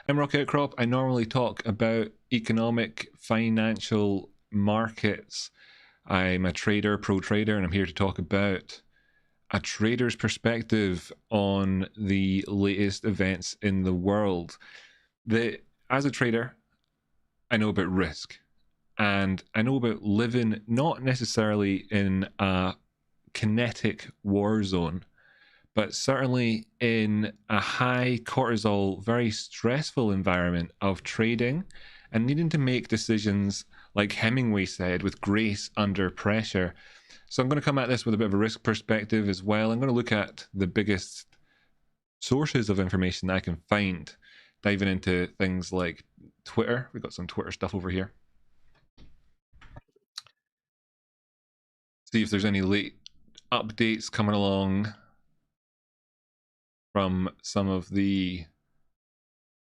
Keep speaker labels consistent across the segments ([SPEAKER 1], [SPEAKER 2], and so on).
[SPEAKER 1] I'm Rock Outcrop. I normally talk about economic, financial markets. I'm a trader, pro trader, and I'm here to talk about a trader's perspective on the latest events in the world. As a trader, I know about risk, and I know about living not necessarily in a kinetic war zone, but certainly in a high cortisol, very stressful environment of trading and needing to make decisions, like Hemingway said, with grace under pressure. So I'm going to come at this with a bit of a risk perspective as well. I'm going to look at the biggest sources of information that I can find, diving into things like Twitter. We've got some Twitter stuff over here. See if there's any late updates coming along from some of the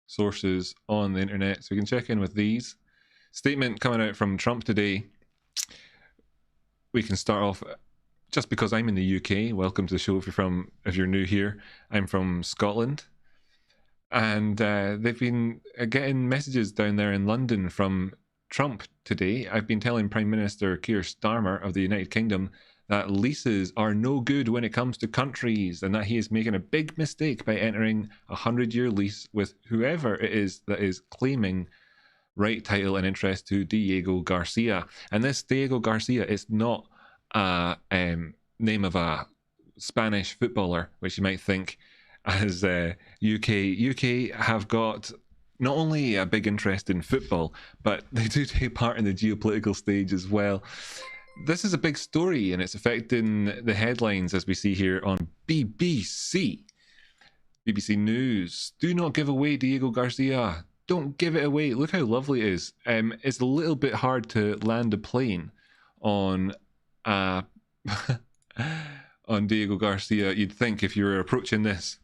[SPEAKER 1] sources on the internet. So we can check in with these. Statement coming out from Trump today. We can start off, just because I'm in the UK. Welcome to the show if you're new here. I'm from Scotland. And they've been getting messages down there in London from Trump today. I've been telling Prime Minister Keir Starmer of the United Kingdom that leases are no good when it comes to countries, and that he is making a big mistake by entering a 100-year lease with whoever it is that is claiming right, title, and interest to Diego Garcia. And this Diego Garcia is not a name of a Spanish footballer, which you might think, as UK have got not only a big interest in football, but they do take part in the geopolitical stage as well. This is a big story, and it's affecting the headlines, as we see here on BBC. BBC News. Do not give away Diego Garcia. Don't give it away. Look how lovely it is. It's a little bit hard to land a plane on on Diego Garcia. You'd think if you were approaching this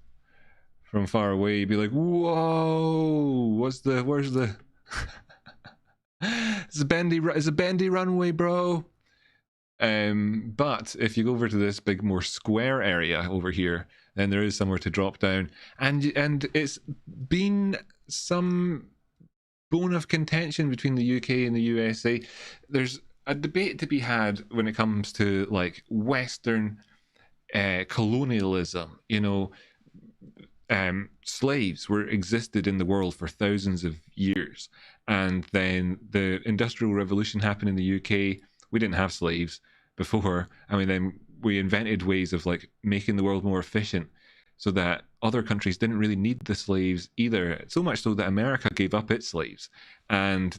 [SPEAKER 1] from far away, you'd be like, whoa, where's the it's a bendy runway, bro. But if you go over to this big, more square area over here, then there is somewhere to drop down, and it's been some bone of contention between the UK and the USA. There's a debate to be had when it comes to like Western colonialism. You know, slaves existed in the world for thousands of years, and then the Industrial Revolution happened in the UK. We didn't have slaves before. I mean, then we invented ways of like making the world more efficient so that other countries didn't really need the slaves either. So much so that America gave up its slaves and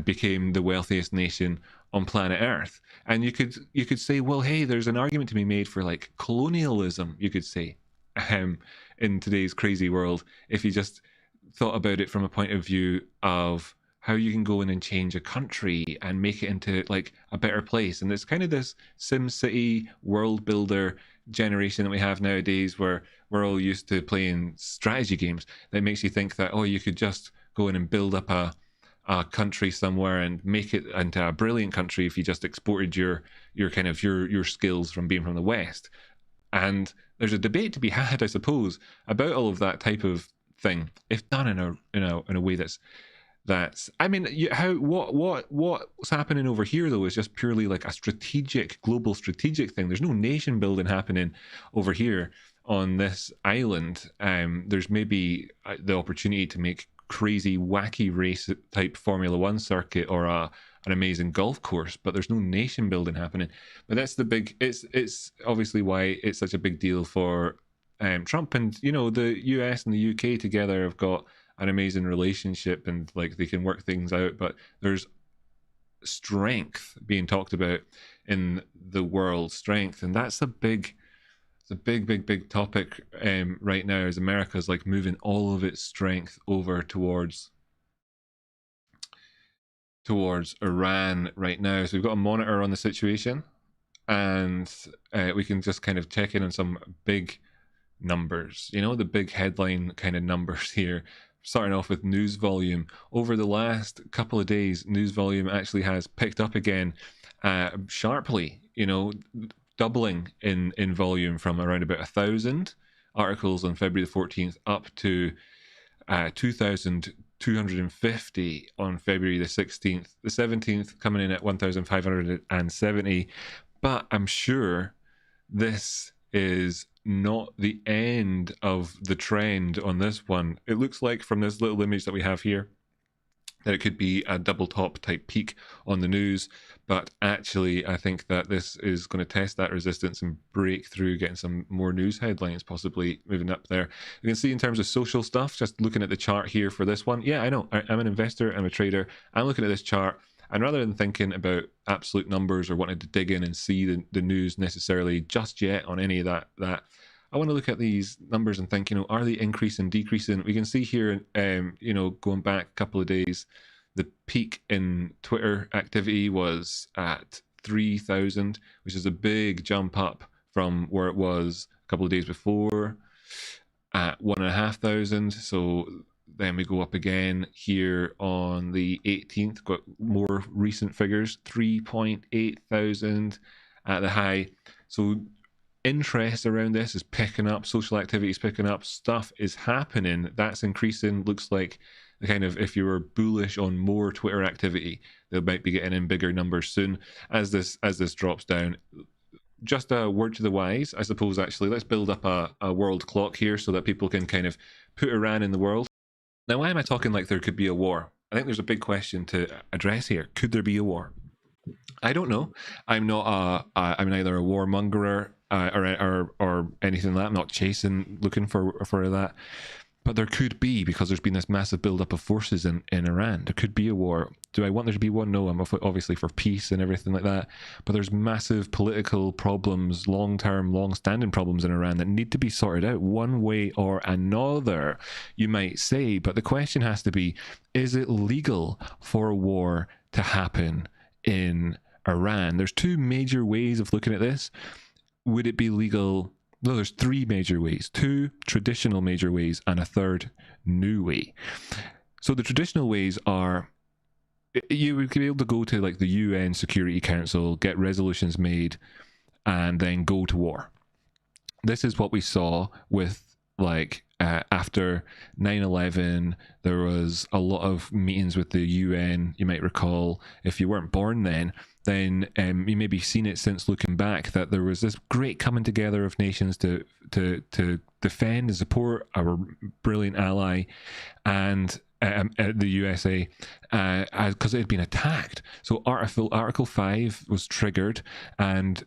[SPEAKER 1] became the wealthiest nation on planet Earth. And you could say, well, hey, there's an argument to be made for like colonialism, you could say, in today's crazy world, if you just thought about it from a point of view of how you can go in and change a country and make it into like a better place. And it's kind of this Sim City world builder generation that we have nowadays, where we're all used to playing strategy games, that makes you think that, oh, you could just go in and build up a country somewhere and make it into a brilliant country if you just exported your kind of your skills from being from the West. And there's a debate to be had, I suppose, about all of that type of thing, if done in a way that's I mean, what's happening over here though is just purely like a global strategic thing. There's no nation building happening over here on this island. There's maybe the opportunity to make crazy wacky race type Formula One circuit or an amazing golf course, but there's no nation building happening. But that's the big, it's obviously why it's such a big deal for Trump. And you know, the US and the UK together have got an amazing relationship, and like they can work things out. But there's strength being talked about in the world, strength, and that's a big topic right now, as America's like moving all of its strength over towards Iran right now. So we've got a monitor on the situation, and we can just kind of check in on some big numbers, you know, the big headline kind of numbers here. Starting off with news volume. Over the last couple of days, news volume actually has picked up again sharply, you know, doubling in volume from around about 1,000 articles on February the 14th up to 2,250 on February the 16th. The 17th coming in at 1,570. But I'm sure this is not the end of the trend on this one. It looks like from this little image that we have here that it could be a double top type peak on the news, but actually I think that this is going to test that resistance and break through, getting some more news headlines possibly moving up there. You can see in terms of social stuff, just looking at the chart here for this one, yeah, I know, I'm an investor, I'm a trader, I'm looking at this chart, and rather than thinking about absolute numbers or wanting to dig in and see the news necessarily just yet on any of that I want to look at these numbers and think, are they increasing, decreasing? We can see here, going back a couple of days, the peak in Twitter activity was at 3,000, which is a big jump up from where it was a couple of days before at 1,500. So then we go up again here on the 18th, got more recent figures, 3.8 thousand at the high. So interest around this is picking up, social activity is picking up, stuff is happening, that's increasing. Looks like the kind of, if you were bullish on more Twitter activity, they might be getting in bigger numbers soon as this drops down. Just a word to the wise, I suppose. Actually, let's build up a world clock here so that people can kind of put Iran in the world. Now, why am I talking like there could be a war? I think there's a big question to address here. Could there be a war? I don't know. I'm not I'm neither a warmongerer or anything like that. I'm not looking for that. But there could be, because there's been this massive buildup of forces in Iran. There could be a war. Do I want there to be one? No, I'm obviously for peace and everything like that. But there's massive political problems, long-term, long-standing problems in Iran that need to be sorted out one way or another, you might say. But the question has to be, is it legal for a war to happen in Iran? There's two major ways of looking at this. Would it be legal? No, there's three major ways, two traditional major ways and a third new way. So the traditional ways are, you would be able to go to like the UN Security Council, get resolutions made, and then go to war. This is what we saw with after 9/11, there was a lot of meetings with the UN. You might recall, if you weren't born then you maybe seen it since looking back, that there was this great coming together of nations to defend and support our brilliant ally and the USA, because it had been attacked. So Article 5 was triggered, and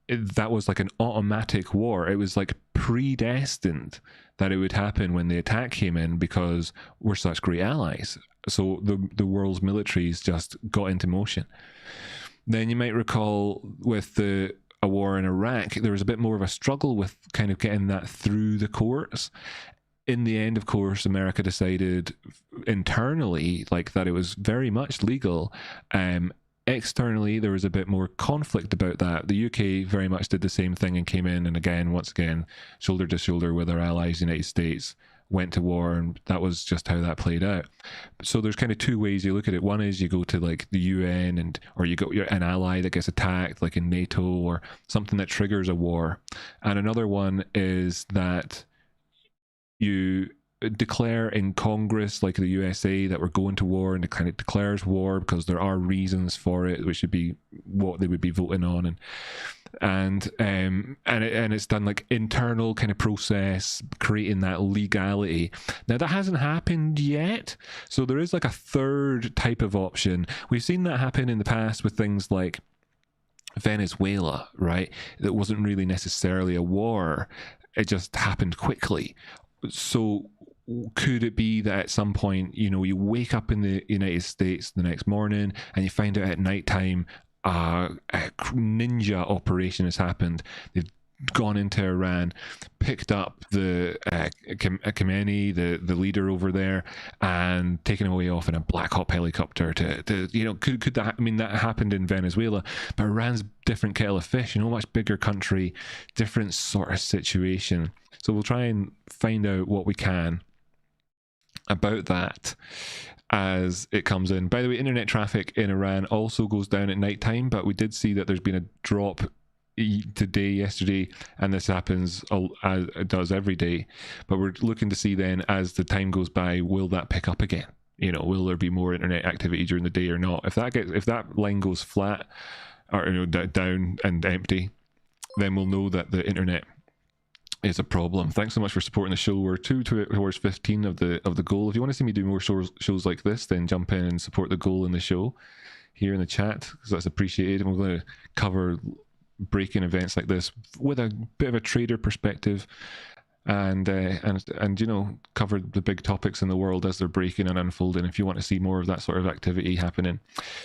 [SPEAKER 1] that was like an automatic war. It was like predestined that it would happen when the attack came in, because we're such great allies. So the world's militaries just got into motion. Then you might recall with a war in Iraq, there was a bit more of a struggle with kind of getting that through the courts. In the end, of course, America decided internally that it was very much legal. Externally, there was a bit more conflict about that. The UK very much did the same thing and came in, and once again, shoulder to shoulder with our allies, the United States, went to war, and that was just how that played out. So there's kind of two ways you look at it. One is you go to the UN, or you go an ally that gets attacked, like in NATO, or something that triggers a war. And another one is that you declare in Congress, like the USA, that we're going to war, and it kind of declares war because there are reasons for it, which would be what they would be voting on, and it's done like internal kind of process, creating that legality. Now that hasn't happened yet, so there is like a third type of option. We've seen that happen in the past with things like Venezuela, right? That wasn't really necessarily a war, it just happened quickly. So could it be that at some point, you wake up in the United States the next morning and you find out at nighttime a ninja operation has happened? They've gone into Iran, picked up the Khamenei, the leader over there, and taken him away off in a Black Hawk helicopter could that, that happened in Venezuela, but Iran's different kettle of fish, much bigger country, different sort of situation. So we'll try and find out what we can about that as it comes in. By the way, internet traffic in Iran also goes down at nighttime, but we did see that there's been a drop today, yesterday, and this happens as it does every day. But we're looking to see then, as the time goes by, will that pick up again? You know, will there be more internet activity during the day or not? If that line goes flat or down and empty, then we'll know that the internet is a problem. Thanks so much for supporting the show. We're 2 towards 15 of the goal. If you want to see me do more shows like this, then jump in and support the goal in the show here in the chat, because that's appreciated. And we're going to cover breaking events like this with a bit of a trader perspective, and you know, cover the big topics in the world as they're breaking and unfolding, if you want to see more of that sort of activity happening.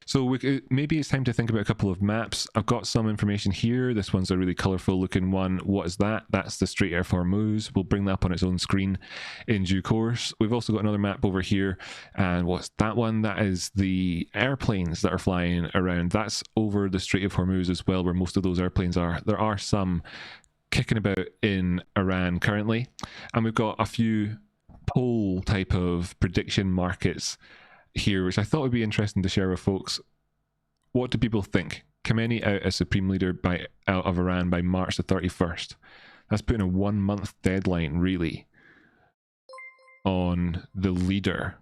[SPEAKER 1] So maybe it's time to think about a couple of maps. I've got some information here. This one's a really colorful looking one. What is that? That's the Strait of Hormuz. We'll bring that up on its own screen in due course. We've also got another map over here, and what's that one? That is the airplanes that are flying around. That's over the Strait of Hormuz as well, where most of those airplanes are. There are some kicking about in Iran currently, and we've got a few poll type of prediction markets here, which I thought would be interesting to share with folks. What do people think? Khamenei out as supreme leader out of Iran by March the 31st. That's putting a 1 month deadline really on the leader.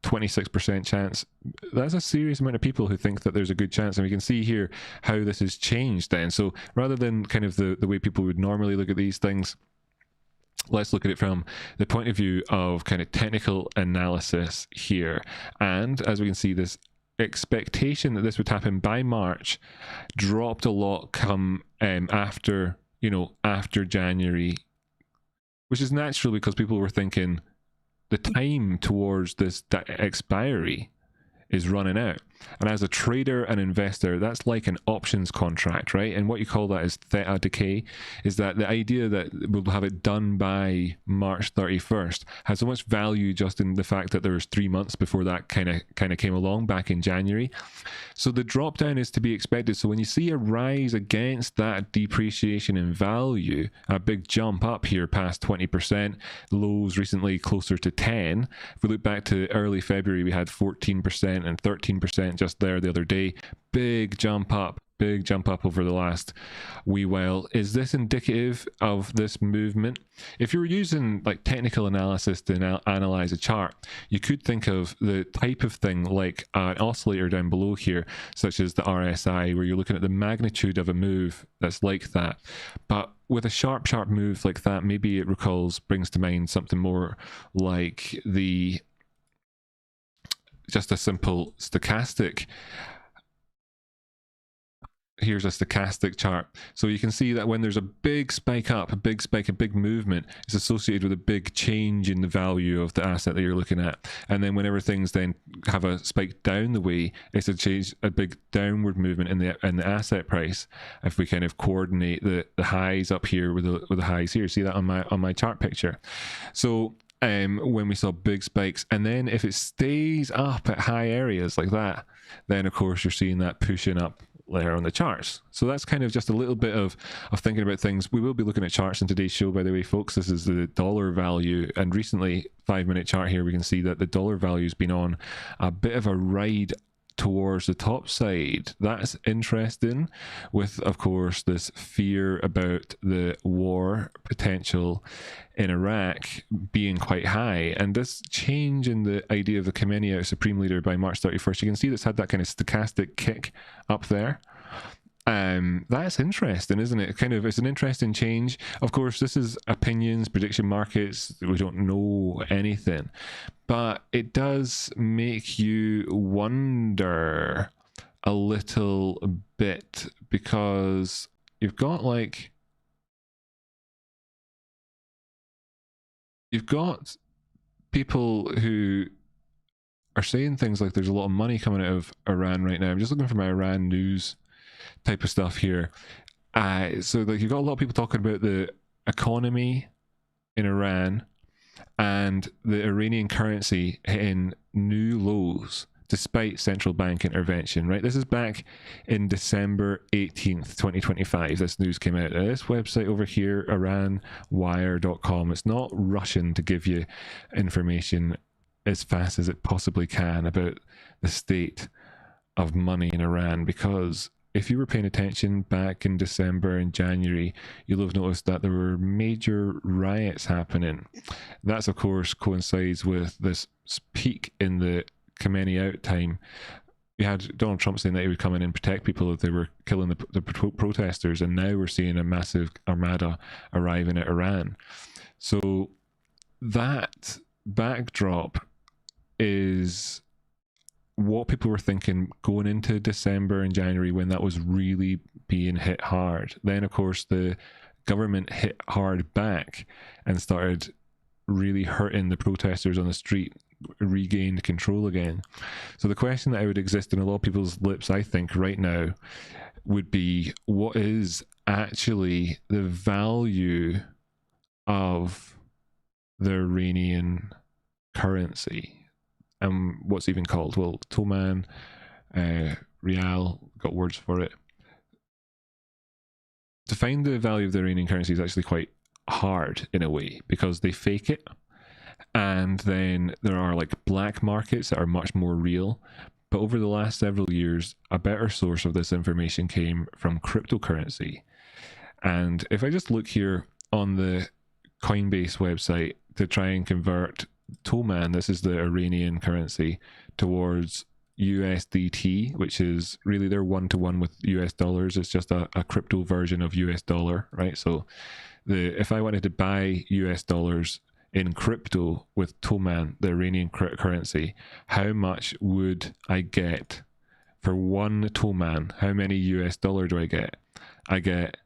[SPEAKER 1] 26% chance. That's a serious amount of people who think that there's a good chance, and we can see here how this has changed then. So rather than kind of the way people would normally look at these things, let's look at it from the point of view of kind of technical analysis here. And as we can see, this expectation that this would happen by March dropped a lot come after January, which is natural because people were thinking the time towards this expiry is running out. And as a trader and investor, that's like an options contract, right? And what you call that is theta decay, is that the idea that we'll have it done by March 31st has so much value just in the fact that there was 3 months before that kind of came along back in January. So the drop down is to be expected. So when you see a rise against that depreciation in value, a big jump up here past 20%, lows recently closer to 10. If we look back to early February, we had 14% and 13% just there the other day. Big jump up over the last wee while. Is this indicative of this movement? If you're using like technical analysis to analyze a chart, you could think of the type of thing like an oscillator down below here, such as the RSI, where you're looking at the magnitude of a move that's like that. But with a sharp move like that, maybe it brings to mind something more like just a simple stochastic. Here's a stochastic chart. So you can see that when there's a big spike up, a big movement, it's associated with a big change in the value of the asset that you're looking at. And then whenever things then have a spike down the way, it's a big downward movement in the asset price. If we kind of coordinate the highs up here with the highs here, see that on my chart picture. So when we saw big spikes, and then if it stays up at high areas like that, then of course you're seeing that pushing up there on the charts. So that's kind of just a little bit of thinking about things. We will be looking at charts in today's show, by the way, folks. This is the dollar value, and recently 5-minute chart here, we can see that the dollar value has been on a bit of a ride towards the top side. That's interesting, with of course this fear about the war potential in Iraq being quite high, and this change in the idea of the Khamenei as supreme leader by March 31st. You can see that's had that kind of stochastic kick up there. That's interesting, isn't it? It's an interesting change. Of course, this is opinions, prediction markets. We don't know anything, but it does make you wonder a little bit, because you've got people who are saying things like there's a lot of money coming out of Iran right now. I'm just looking for my Iran news type of stuff here. So like you've got a lot of people talking about the economy in Iran and the Iranian currency hitting new lows despite central bank intervention, right? This is back in December 18th, 2025. This news came out. This website over here, iranwire.com, it's not rushing to give you information as fast as it possibly can about the state of money in Iran, because if you were paying attention back in December and January, you'll have noticed that there were major riots happening. That's, of course, coincides with this peak in the Khamenei out time. We had Donald Trump saying that he would come in and protect people if they were killing the protesters, and now we're seeing a massive armada arriving at Iran. So that backdrop is what people were thinking going into December and January, when that was really being hit hard. Then, of course, the government hit hard back and started really hurting the protesters on the street, regained control again. So the question that would exist in a lot of people's lips, I think, right now would be, what is actually the value of the Iranian currency? And what's even called? Well, Toman, Rial, got words for it. To find the value of the Iranian currency is actually quite hard in a way, because they fake it. And then there are like black markets that are much more real. But over the last several years, a better source of this information came from cryptocurrency. And if I just look here on the Coinbase website to try and convert Toman, this is the Iranian currency, towards USDT, which is really they're one-to-one with US dollars. It's just a crypto version of US dollar, right? So if I wanted to buy US dollars in crypto with Toman, the Iranian currency, how much would I get for one Toman? How many US dollar do I get? I get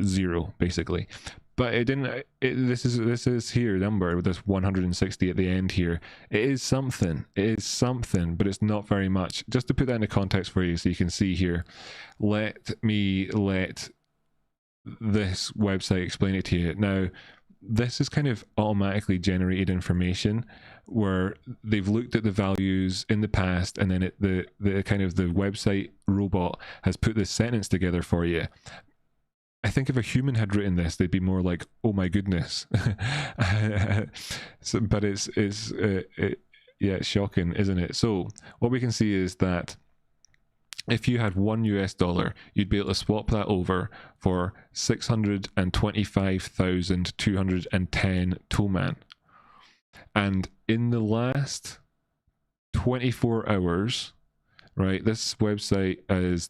[SPEAKER 1] 0, basically. But it didn't. This is here number with this 160 at the end here. It is something. It is something, but it's not very much. Just to put that into context for you, so you can see here. Let this website explain it to you. Now, this is kind of automatically generated information where they've looked at the values in the past, and then the kind of the website robot has put this sentence together for you. I think if a human had written this, they'd be more like, "Oh my goodness!" So, but it's shocking, isn't it? So what we can see is that if you had $1 US, you'd be able to swap that over for 625,210 Toman. And in the last 24 hours, right, this website this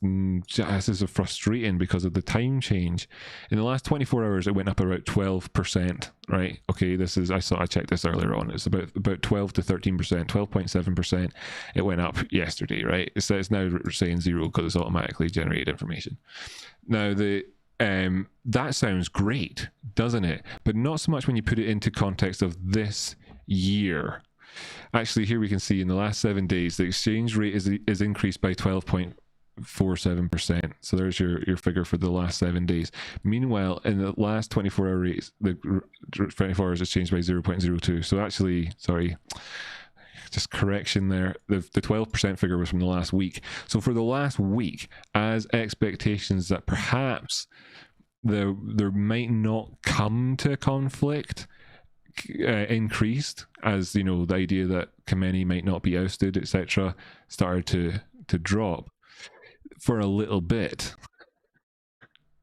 [SPEAKER 1] is frustrating because of the time change. In the last 24 hours, it went up about 12%, right? Okay, I checked this earlier on. It's about 12 to 13%, 12.7%. It went up yesterday, right? So it's now saying 0 because it's automatically generated information. Now, that sounds great, doesn't it? But not so much when you put it into context of this year. Actually, here we can see in the last 7 days, the exchange rate is increased by 12.47%. So there's your figure for the last 7 days. Meanwhile, in the last 24 hours, the 24 hours has changed by 0.02. So actually, sorry, just correction there. The 12% figure was from the last week. So for the last week, as expectations that perhaps there might not come to a conflict, increased, as you know, the idea that Khamenei might not be ousted, etc., started to drop for a little bit.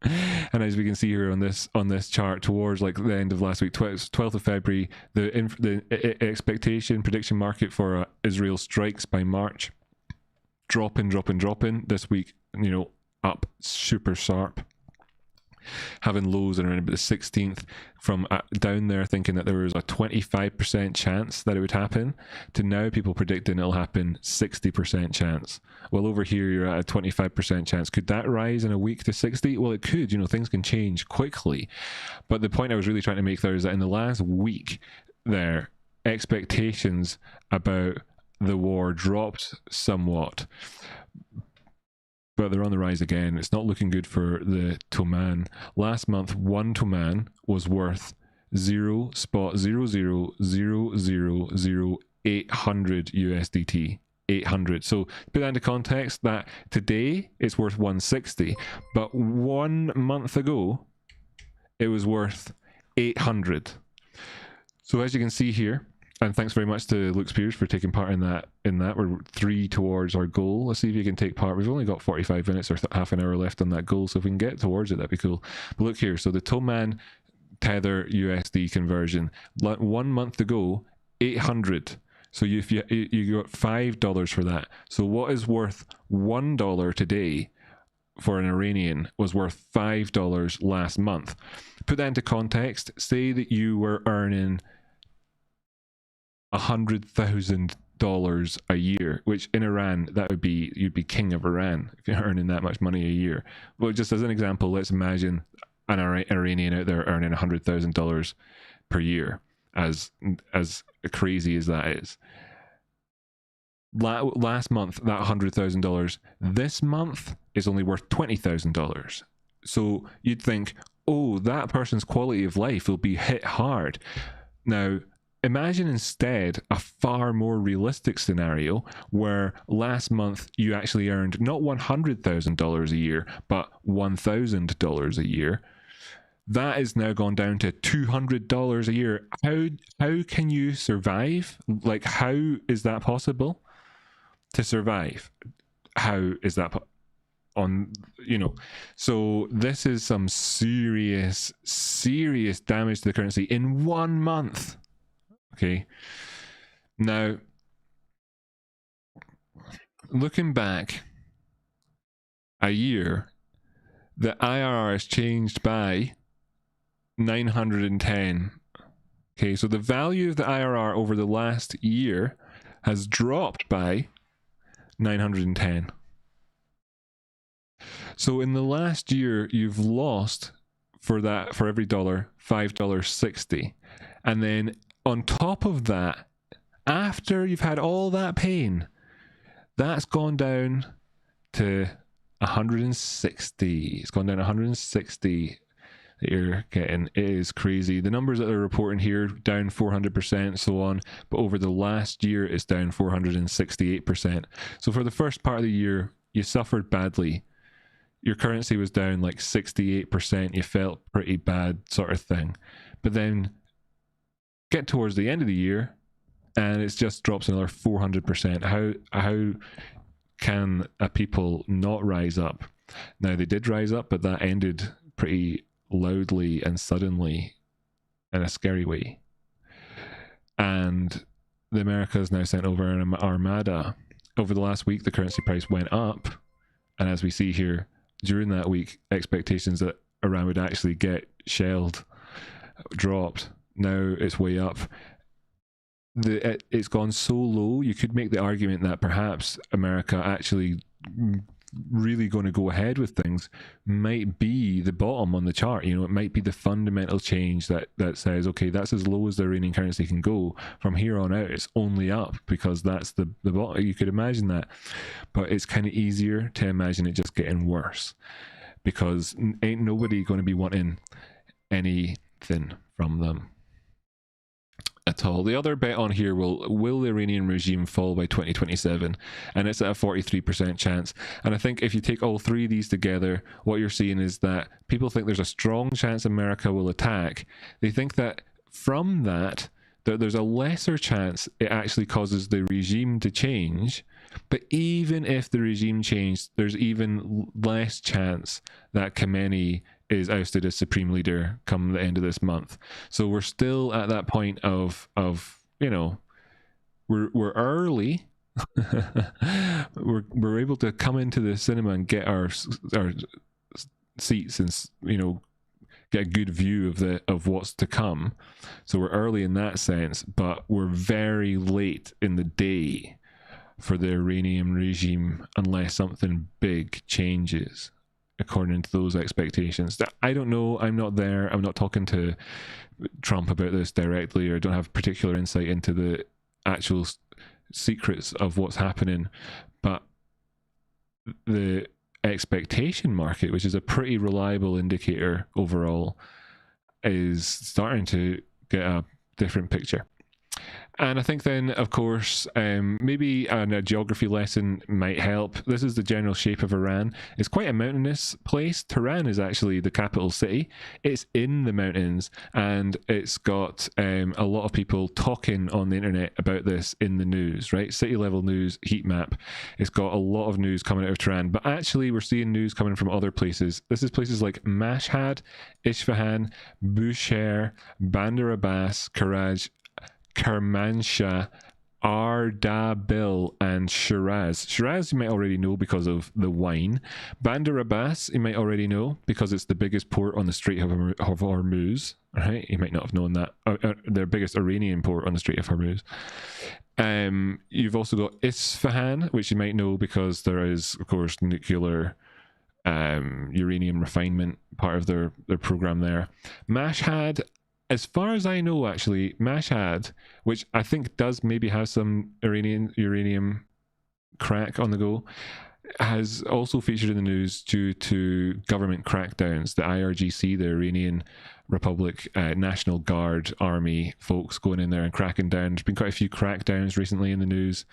[SPEAKER 1] And as we can see here on this chart, towards like the end of last week, 12th of February, the expectation prediction market for Israel strikes by March, dropping. This week, up super sharp, having lows around about the 16th, from down there thinking that there was a 25% chance that it would happen, to now people predicting it'll happen 60% chance. Well, over here you're at a 25% chance. Could that rise in a week to 60? Well, it could. Things can change quickly. But the point I was really trying to make there is that in the last week, their expectations about the war dropped somewhat, but they're on the rise again. It's not looking good for the Toman. Last month, one Toman was worth 0.0000800 USDT. 800. So put that into context, that today it's worth 160, but 1 month ago it was worth 800. So as you can see here, And thanks very much to Luke Spears for taking part in that. We're 3 towards our goal. Let's see if you can take part. We've only got 45 minutes or half an hour left on that goal, so if we can get towards it, that'd be cool. But look here, so the Toman Tether USD conversion, 1 month to go, 800. So you got $5 for that. So what is worth $1 today for an Iranian was worth $5 last month. Put that into context. Say that you were earning $100,000 a year, which in Iran, that would be, you'd be king of Iran if you're earning that much money a year. Well, just as an example, let's imagine an Iranian out there earning $100,000 per year, as crazy as that is. Last month, that $100,000, this month is only worth $20,000. So you'd think, oh, that person's quality of life will be hit hard. Now, imagine instead a far more realistic scenario where last month you actually earned not $100,000 a year, but $1,000 a year. That is now gone down to $200 a year. How can you survive? Like, how is that possible to survive? How is that so this is some serious damage to the currency in 1 month. Okay, now looking back a year, the IRR has changed by 910. Okay, so the value of the IRR over the last year has dropped by 910. So in the last year, you've lost for every dollar, $5.60. And then on top of that, after you've had all that pain, that's gone down to 160. It's gone down to 160 that you're getting. It is crazy. The numbers that they're reporting here, down 400%, so on. But over the last year, it's down 468%. So for the first part of the year, you suffered badly. Your currency was down like 68%. You felt pretty bad, sort of thing. But then get towards the end of the year, and it just drops another 400%. How can a people not rise up? Now, they did rise up, but that ended pretty loudly and suddenly in a scary way. And the Americas now sent over an armada. Over the last week, the currency price went up, and as we see here, during that week, expectations that Iran would actually get shelled dropped. Now it's way up. It's gone so low, you could make the argument that perhaps America actually really going to go ahead with things might be the bottom on the chart. You know, it might be the fundamental change that says, okay, that's as low as the Iranian currency can go. From here on out, it's only up, because that's the bottom. You could imagine that, but it's kind of easier to imagine it just getting worse, because ain't nobody going to be wanting anything from them at all. The other bet on here, will the Iranian regime fall by 2027? And it's at a 43% chance. And I think if you take all three of these together, what you're seeing is that people think there's a strong chance America will attack. They think that from that there's a lesser chance it actually causes the regime to change. But even if the regime changed, there's even less chance that Khamenei is ousted as supreme leader come the end of this month. So we're still at that point of you know, we're early. we're able to come into the cinema and get our seats and, you know, get a good view of what's to come. So we're early in that sense, but we're very late in the day for the Iranian regime unless something big changes according to those expectations. I don't know. I'm not there. I'm not talking to Trump about this directly, or don't have particular insight into the actual secrets of what's happening. But the expectation market, which is a pretty reliable indicator overall, is starting to get a different picture. And I think then, of course, maybe a geography lesson might help. This is the general shape of Iran. It's quite a mountainous place. Tehran is actually the capital city. It's in the mountains, and it's got a lot of people talking on the internet about this in the news, right? City level news, heat map. It's got a lot of news coming out of Tehran, but actually we're seeing news coming from other places. This is places like Mashhad, Isfahan, Bushehr, Bandar Abbas, Karaj, Kermanshah, Ardabil, and Shiraz. Shiraz you might already know because of the wine. Bandar Abbas you might already know because it's the biggest port on the Strait of Hormuz. Right? You might not have known that. Their biggest Iranian port on the Strait of Hormuz. You've also got Isfahan, which you might know because there is, of course, nuclear uranium refinement part of their program there. Mashhad, as far as I know, actually, Mashhad, which I think does maybe have some uranium crack on the go, has also featured in the news due to government crackdowns. The IRGC, the Iranian Republic National Guard Army folks going in there and cracking down. There's been quite a few crackdowns recently in the news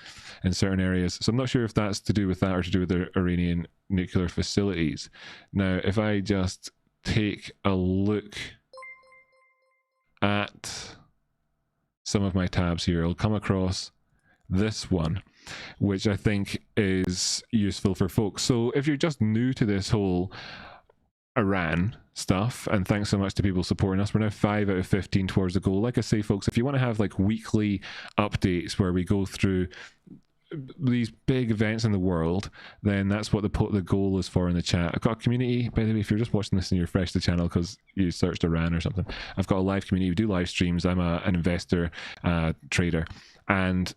[SPEAKER 1] in certain areas. So I'm not sure if that's to do with that or to do with the Iranian nuclear facilities. Now, if I just take a look at some of my tabs here, I'll come across this one, which I think is useful for folks. So if you're just new to this whole Iran stuff, and thanks so much to people supporting us, we're now 5 out of 15 towards the goal. Like I say, folks, if you want to have like weekly updates where we go through these big events in the world, then that's what the goal is for in the chat. I've got a community, by the way, if you're just watching this and you're fresh to the channel because you searched Iran or something, I've got a live community. We do live streams. I'm an investor, trader, and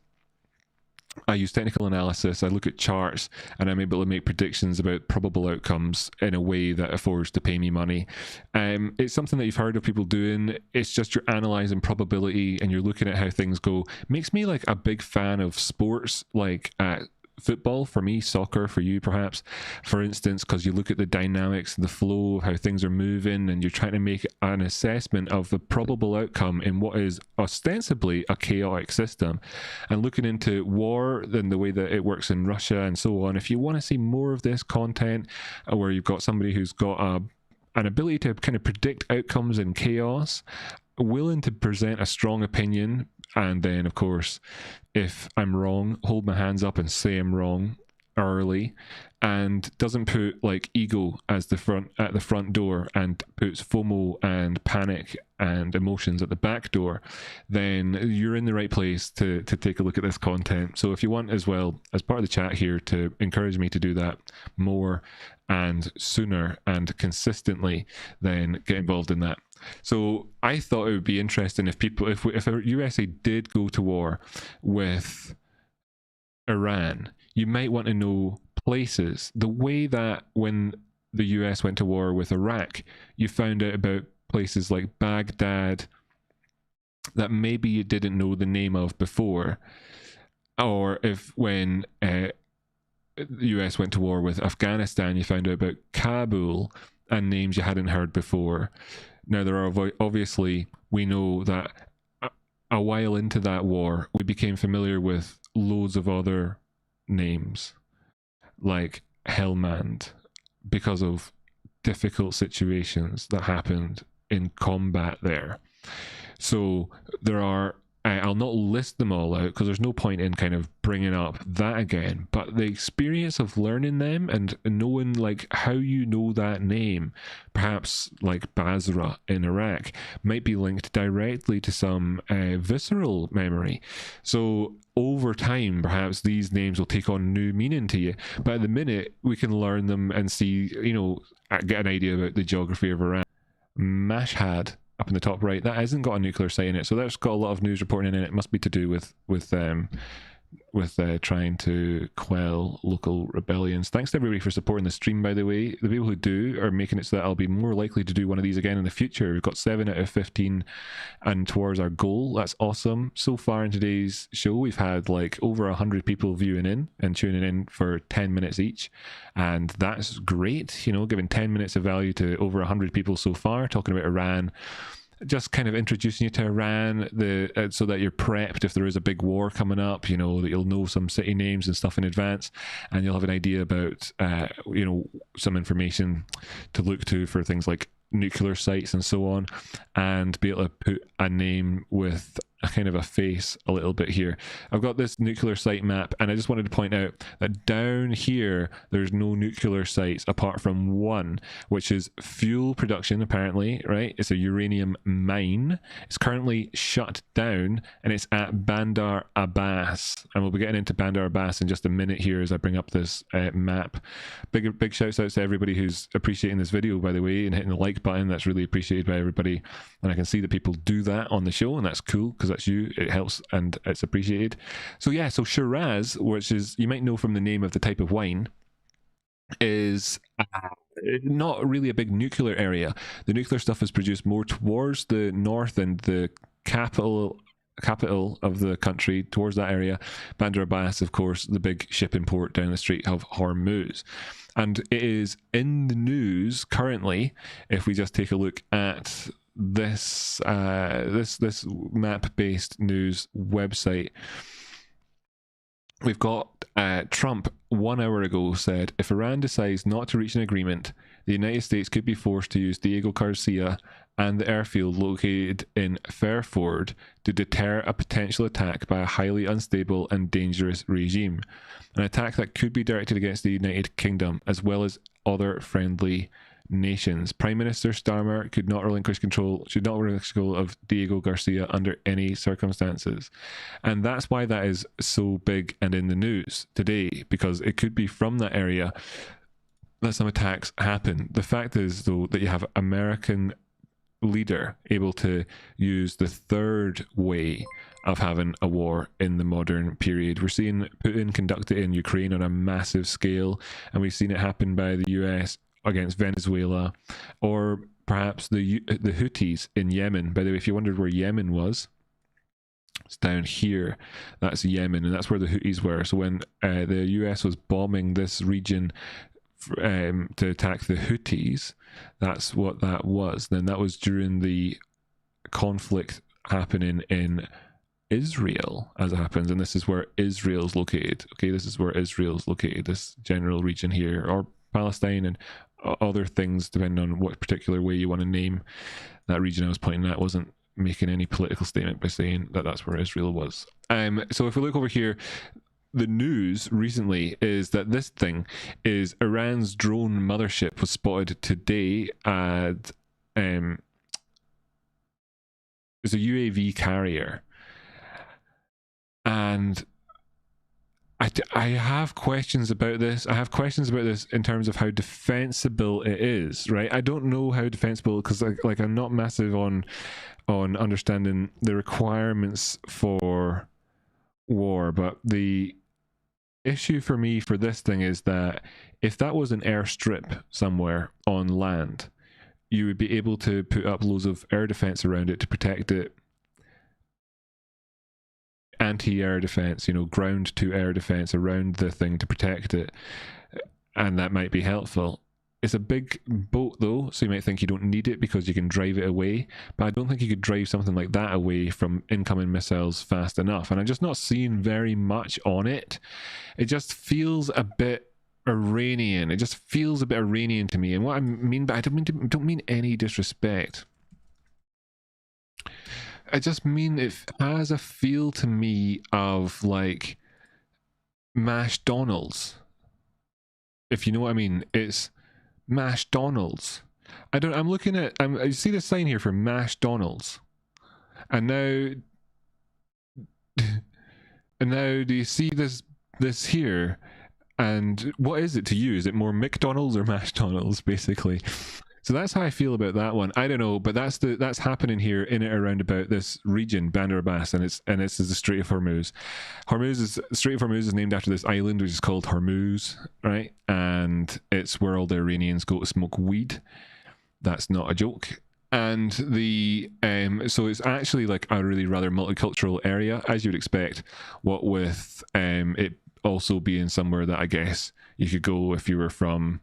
[SPEAKER 1] I use technical analysis. I look at charts and I'm able to make predictions about probable outcomes in a way that affords to pay me money. It's something that you've heard of people doing. It's just you're analyzing probability and you're looking at how things go. Makes me like a big fan of sports, like football for me, soccer for you perhaps, for instance, because you look at the dynamics, the flow of how things are moving, and you're trying to make an assessment of the probable outcome in what is ostensibly a chaotic system, and looking into war and the way that it works in Russia and so on. If you want to see more of this content where you've got somebody who's got an ability to kind of predict outcomes in chaos, willing to present a strong opinion, and then of course if I'm wrong, hold my hands up and say I'm wrong early, and doesn't put like ego as the front door and puts FOMO and panic and emotions at the back door, then you're in the right place to take a look at this content. So if you want as well as part of the chat here to encourage me to do that more and sooner and consistently, then get involved in that. So I thought it would be interesting if the USA did go to war with Iran, you might want to know places. The way that when the US went to war with Iraq, you found out about places like Baghdad that maybe you didn't know the name of before. Or if when the US went to war with Afghanistan, you found out about Kabul and names you hadn't heard before. Now, there are obviously, we know that a while into that war, we became familiar with loads of other names like Helmand because of difficult situations that happened in combat there. So there are, I'll not list them all out because there's no point in kind of bringing up that again, but the experience of learning them and knowing like how you know that name, perhaps like Basra in Iraq, might be linked directly to some visceral memory. So over time, perhaps these names will take on new meaning to you, but at the minute we can learn them and see, get an idea about the geography of Iran. Mashhad up in the top right, that hasn't got a nuclear site in it, so that's got a lot of news reporting in it. It must be to do with trying to quell local rebellions. Thanks to everybody for supporting the stream, by the way. The people who do are making it so that I'll be more likely to do one of these again in the future. We've got 7 out of 15 and towards our goal. That's awesome. So far in today's show, we've had like over 100 people viewing in and tuning in for 10 minutes each, and that's great, giving 10 minutes of value to over 100 people so far, talking about Iran just kind of introducing you to Iran, so that you're prepped if there is a big war coming up, you know, that you'll know some city names and stuff in advance, and you'll have an idea about, you know, some information to look to for things like nuclear sites and so on, and be able to put a name with a kind of a face a little bit here. I've got this nuclear site map, and I just wanted to point out that down here there's no nuclear sites apart from one, which is fuel production apparently, right? It's a uranium mine. It's currently shut down, and it's at Bandar Abbas, and we'll be getting into Bandar Abbas in just a minute here as I bring up this map. Big shouts out to everybody who's appreciating this video, by the way, and hitting the like button. That's really appreciated by everybody, and I can see that people do that on the show, and that's cool because that's you. It helps and it's appreciated. So yeah, so Shiraz, which is, you might know from the name of the type of wine, is not really a big nuclear area. The nuclear stuff is produced more towards the north and the capital of the country, towards that area. Bandar Abbas, of course, the big shipping port down the Strait of Hormuz. And it is in the news currently, if we just take a look at this this map-based news website. We've got Trump 1 hour ago said, if Iran decides not to reach an agreement, the United States could be forced to use Diego Garcia and the airfield located in Fairford to deter a potential attack by a highly unstable and dangerous regime. An attack that could be directed against the United Kingdom as well as other friendly nations. Prime Minister Starmer should not relinquish control of Diego Garcia under any circumstances. And that's why that is so big and in the news today, because it could be from that area that some attacks happen. The fact is, though, that you have American leader able to use the third way of having a war in the modern period. We're seeing Putin conduct it in Ukraine on a massive scale, and we've seen it happen by the US against Venezuela, or perhaps the Houthis in Yemen. By the way, if you wondered where Yemen was, it's down here. That's Yemen, and that's where the Houthis were. So when the US was bombing this region to attack the Houthis, that's what that was. Then that was during the conflict happening in Israel, as it happens, and this is where Israel's located. Okay, this is where Israel's located, this general region here, or Palestine and other things, depending on what particular way you want to name that region I was pointing at. Wasn't making any political statement by saying that that's where Israel was. So if we look over here, the news recently is that this thing is Iran's drone mothership was spotted today at it's a UAV carrier, and I have questions about this. I have questions about this in terms of how defensible it is, right? I don't know how defensible, because like I'm not massive on understanding the requirements for war, but the issue for me for this thing is that if that was an airstrip somewhere on land, you would be able to put up loads of air defense around it to protect it. Anti-air defense, you know, ground to air defense around the thing to protect it, and that might be helpful. It's a big boat though, so you might think you don't need it because you can drive it away, but I don't think you could drive something like that away from incoming missiles fast enough, and I'm just not seeing very much on it. It just feels a bit Iranian. It just feels a bit Iranian to me, and what I mean, but I don't mean any disrespect. I just mean it has a feel to me of like McDonald's, if you know what I mean. It's McDonald's. I'm looking at, I see the sign here for McDonald's, and now do you see this here? And what is it to you? Is it more McDonald's or McDonald's, basically? So that's how I feel about that one. I don't know, but that's happening here in and around about this region, Bandar Abbas, and this is the Strait of Hormuz. Strait of Hormuz is named after this island, which is called Hormuz, right? And it's where all the Iranians go to smoke weed. That's not a joke. And so it's actually like a really rather multicultural area, as you would expect. What with it also being somewhere that I guess you could go if you were from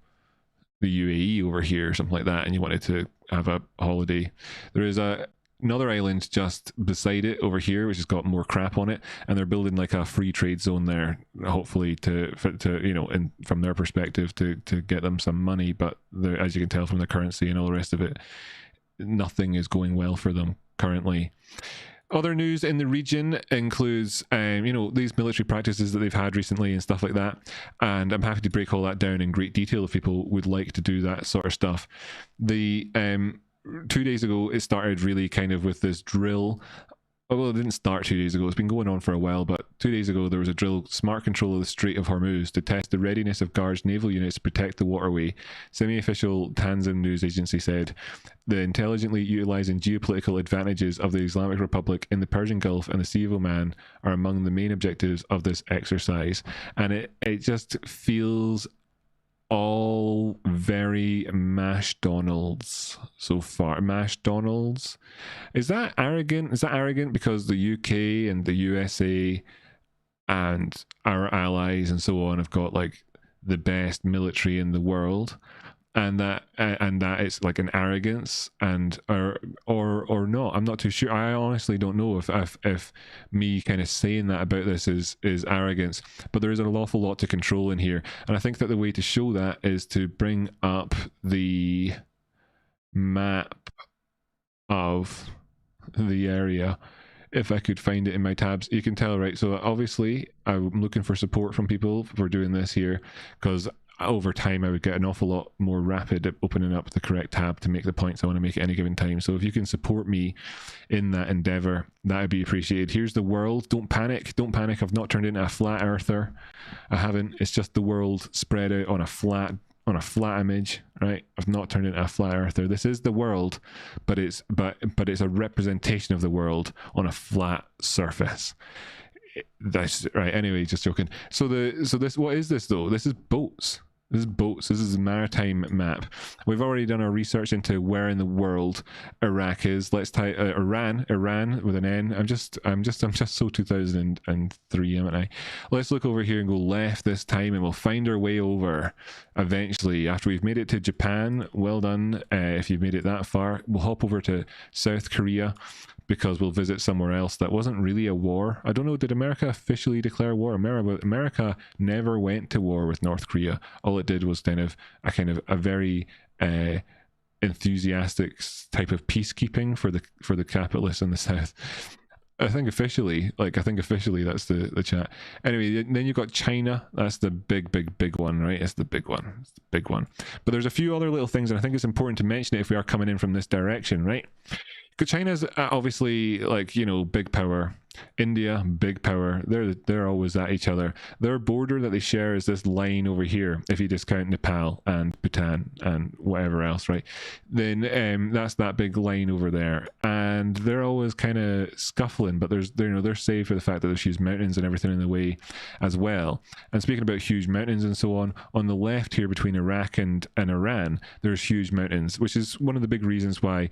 [SPEAKER 1] the UAE over here or something like that, and you wanted to have a holiday. There is a another island just beside it over here, which has got more crap on it, and they're building like a free trade zone there, hopefully to you know, and from their perspective to get them some money. But as you can tell from the currency and all the rest of it, nothing is going well for them currently. Other news in the region includes, you know, these military practices that they've had recently and stuff like that. And I'm happy to break all that down in great detail if people would like to do that sort of stuff. The 2 days ago, it started really kind of with this drill. Well, it didn't start 2 days ago. It's been going on for a while, but 2 days ago there was a drill, smart control of the Strait of Hormuz, to test the readiness of Guard's naval units to protect the waterway. Semi-official Tanzan news agency said the intelligently utilising geopolitical advantages of the Islamic Republic in the Persian Gulf and the Sea of Oman are among the main objectives of this exercise. And it just feels all very MashDonalds so far. MashDonalds. Is that arrogant? Is that arrogant because the UK and the USA and our allies and so on have got like the best military in the world, and that it's like an arrogance, and or not? I'm not too sure. I honestly don't know if me kind of saying that about this is arrogance, but there is an awful lot to control in here, and I think that the way to show that is to bring up the map of the area. If I could find it in my tabs, you can tell, right? So obviously I'm looking for support from people for doing this here, because over time I would get an awful lot more rapid at opening up the correct tab to make the points I want to make at any given time. So if you can support me in that endeavor, that would be appreciated. Here's the world. Don't panic. Don't panic. I've not turned into a flat earther. I haven't. It's just the world spread out on a flat image, right? I've not turned into a flat earther. This is the world, but it's a representation of the world on a flat surface. That's right. Anyway, just joking. So this, what is this though? This is boats. This is boats. This is a maritime map. We've already done our research into where in the world Iraq is. Let's type Iran with an N. I'm just so 2003, haven't I? Let's look over here and go left this time, and we'll find our way over eventually after we've made it to Japan. Well done. If you've made it that far, we'll hop over to South Korea, because we'll visit somewhere else that wasn't really a war. I don't know, did America officially declare war? America never went to war with North Korea. All it did was kind of a very enthusiastic type of peacekeeping for the capitalists in the South. I think officially that's the chat. Anyway, then you've got China. That's the big one, right? It's the big one. It's the big one. But there's a few other little things, and I think it's important to mention it if we are coming in from this direction, right? Because China's obviously, like, you know, big power. India, big power. They're always at each other. Their border that they share is this line over here, if you discount Nepal and Bhutan and whatever else, right? Then that's that big line over there, and they're always kind of scuffling, but they're saved for the fact that there's huge mountains and everything in the way as well. And speaking about huge mountains and so on the left here between Iraq and Iran, there's huge mountains, which is one of the big reasons why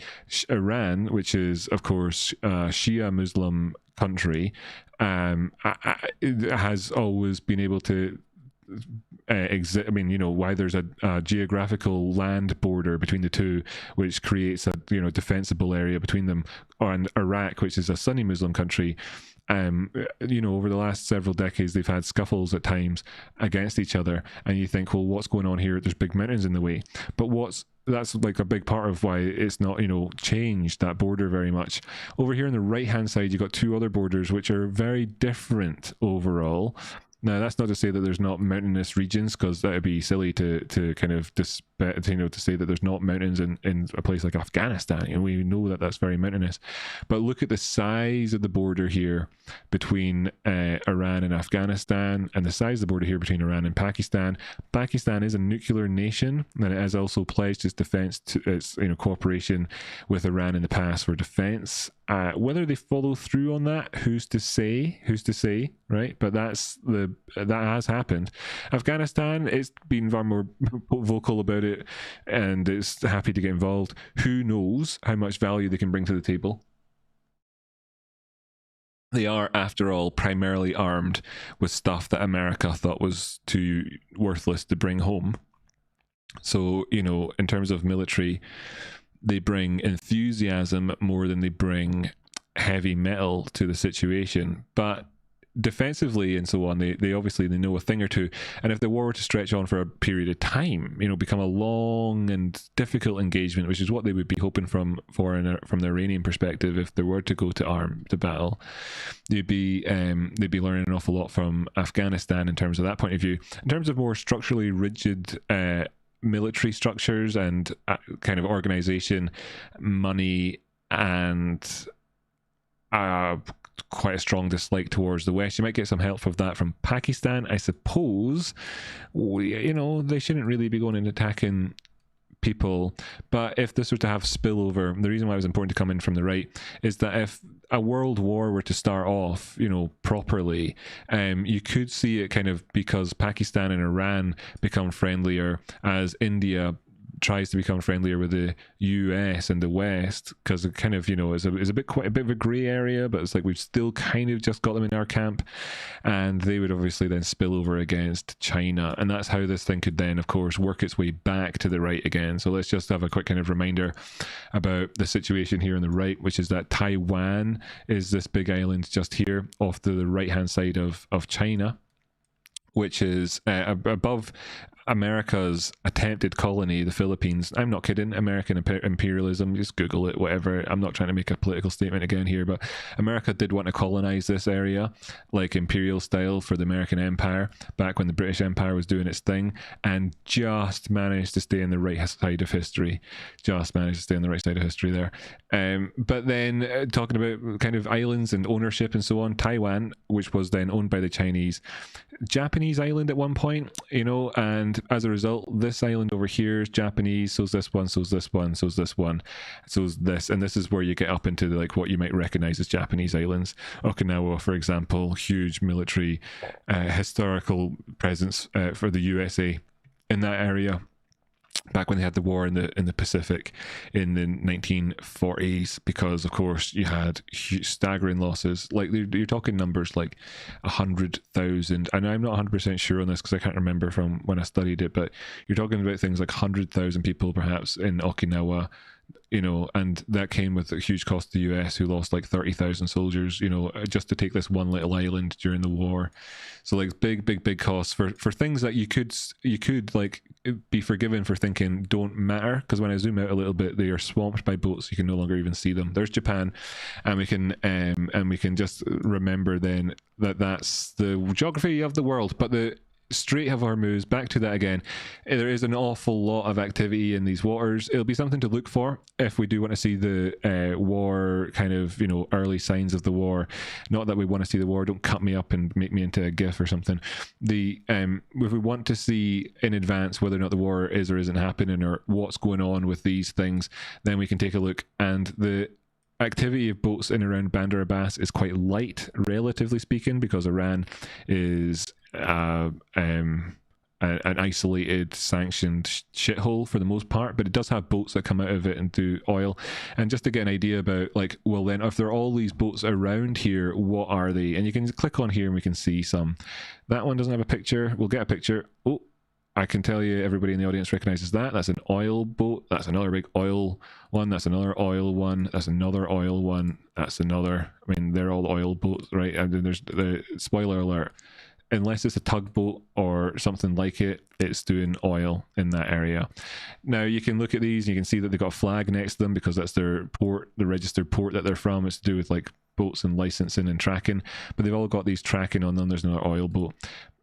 [SPEAKER 1] Iran, which is of course Shia Muslim country, has always been able to why there's a geographical land border between the two, which creates a defensible area between them, and Iraq, which is a Sunni Muslim country. Over the last several decades, they've had scuffles at times against each other, and you think, well, what's going on here? There's big mountains in the way. But that's like a big part of why it's not, changed that border very much. Over here on the right-hand side, you've got two other borders, which are very different overall. Now, that's not to say that there's not mountainous regions, because that would be silly to kind of to say that there's not mountains in a place like Afghanistan, and we know that that's very mountainous. But look at the size of the border here between Iran and Afghanistan, and the size of the border here between Iran and Pakistan. Pakistan is a nuclear nation, and it has also pledged its defense to its cooperation with Iran in the past for defense. Whether they follow through on that, who's to say, right? But that has happened. Afghanistan, it's been far more vocal about it, and it's happy to get involved. Who knows how much value they can bring to the table? They are, after all, primarily armed with stuff that America thought was too worthless to bring home. So, in terms of military, they bring enthusiasm more than they bring heavy metal to the situation. But defensively and so on, they obviously they know a thing or two. And if the war were to stretch on for a period of time, become a long and difficult engagement, which is what they would be hoping from the Iranian perspective, if they were to go to battle, they'd be learning an awful lot from Afghanistan in terms of that point of view. In terms of more structurally rigid military structures and kind of organization, money, and quite a strong dislike towards the West. You might get some help of that from Pakistan, I suppose. They shouldn't really be going and attacking people. But if this were to have spillover, the reason why it was important to come in from the right is that if a world war were to start off, properly, you could see it kind of because Pakistan and Iran become friendlier as India tries to become friendlier with the US and the West, because it kind of is quite a bit of a grey area, but it's like we've still kind of just got them in our camp, and they would obviously then spill over against China, and that's how this thing could then of course work its way back to the right again. So let's just have a quick kind of reminder about the situation here on the right, which is that Taiwan is this big island just here off to the right hand side of China, which is above America's attempted colony, the Philippines. I'm not kidding. American imperialism, just Google it, whatever. I'm not trying to make a political statement again here, but America did want to colonize this area, like imperial style for the American Empire, back when the British Empire was doing its thing, and just managed to stay on the right side of history. Just managed to stay on the right side of history there. But then talking about kind of islands and ownership and so on, Taiwan, which was then owned by the Chinese, Japanese island at one point, and as a result, this island over here is Japanese, so's this one, so's this one, so's this one, so's this, and this is where you get up into like what you might recognize as Japanese islands. Okinawa, for example, huge military historical presence for the USA in that area. Back when they had the war in the Pacific in the 1940s, because of course you had staggering losses. Like you're talking numbers like 100,000, and I'm not 100% sure on this because I can't remember from when I studied it, but you're talking about things like 100,000 people perhaps in Okinawa, and that came with a huge cost to the US, who lost like 30,000 soldiers, just to take this one little island during the war. So like big costs for things that you could like be forgiven for thinking don't matter, because when I zoom out a little bit, they are swamped by boats. You can no longer even see them. There's Japan, and we can just remember then that that's the geography of the world. But the Strait of Hormuz, back to that again, there is an awful lot of activity in these waters. It'll be something to look for if we do want to see the war, kind of, early signs of the war. Not that we want to see the war, don't cut me up and make me into a gif or something. If we want to see in advance whether or not the war is or isn't happening, or what's going on with these things, then we can take a look. And the activity of boats in around Bandar Abbas is quite light, relatively speaking, because Iran is an isolated, sanctioned shithole for the most part, but it does have boats that come out of it and do oil. And just to get an idea about, like, well then, if there are all these boats around here, what are they? And you can click on here and we can see some. That one doesn't have a picture. We'll get a picture. Oh, I can tell you, everybody in the audience recognizes that. That's an oil boat. That's another big oil one. That's another oil one. That's another oil one. That's another. I mean, they're all oil boats, right? And then there's the spoiler alert. Unless it's a tugboat or something like it, it's doing oil in that area. Now, you can look at these and you can see that they've got a flag next to them because that's their port, the registered port that they're from. It's to do with like boats and licensing and tracking, but they've all got these tracking on them. There's another oil boat.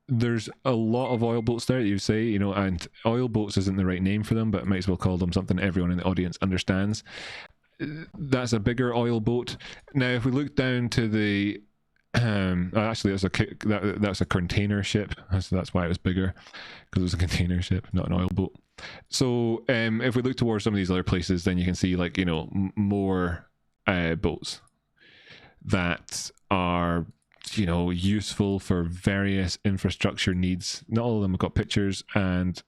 [SPEAKER 1] There's a lot of oil boats there, you say, and oil boats isn't the right name for them, but I might as well call them something everyone in the audience understands. That's a bigger oil boat. Now, if we look down to the actually, that's a container ship. That's why it was bigger, because it was a container ship, not an oil boat. So if we look towards some of these other places, then you can see like more boats that are useful for various infrastructure needs. Not all of them have got pictures, and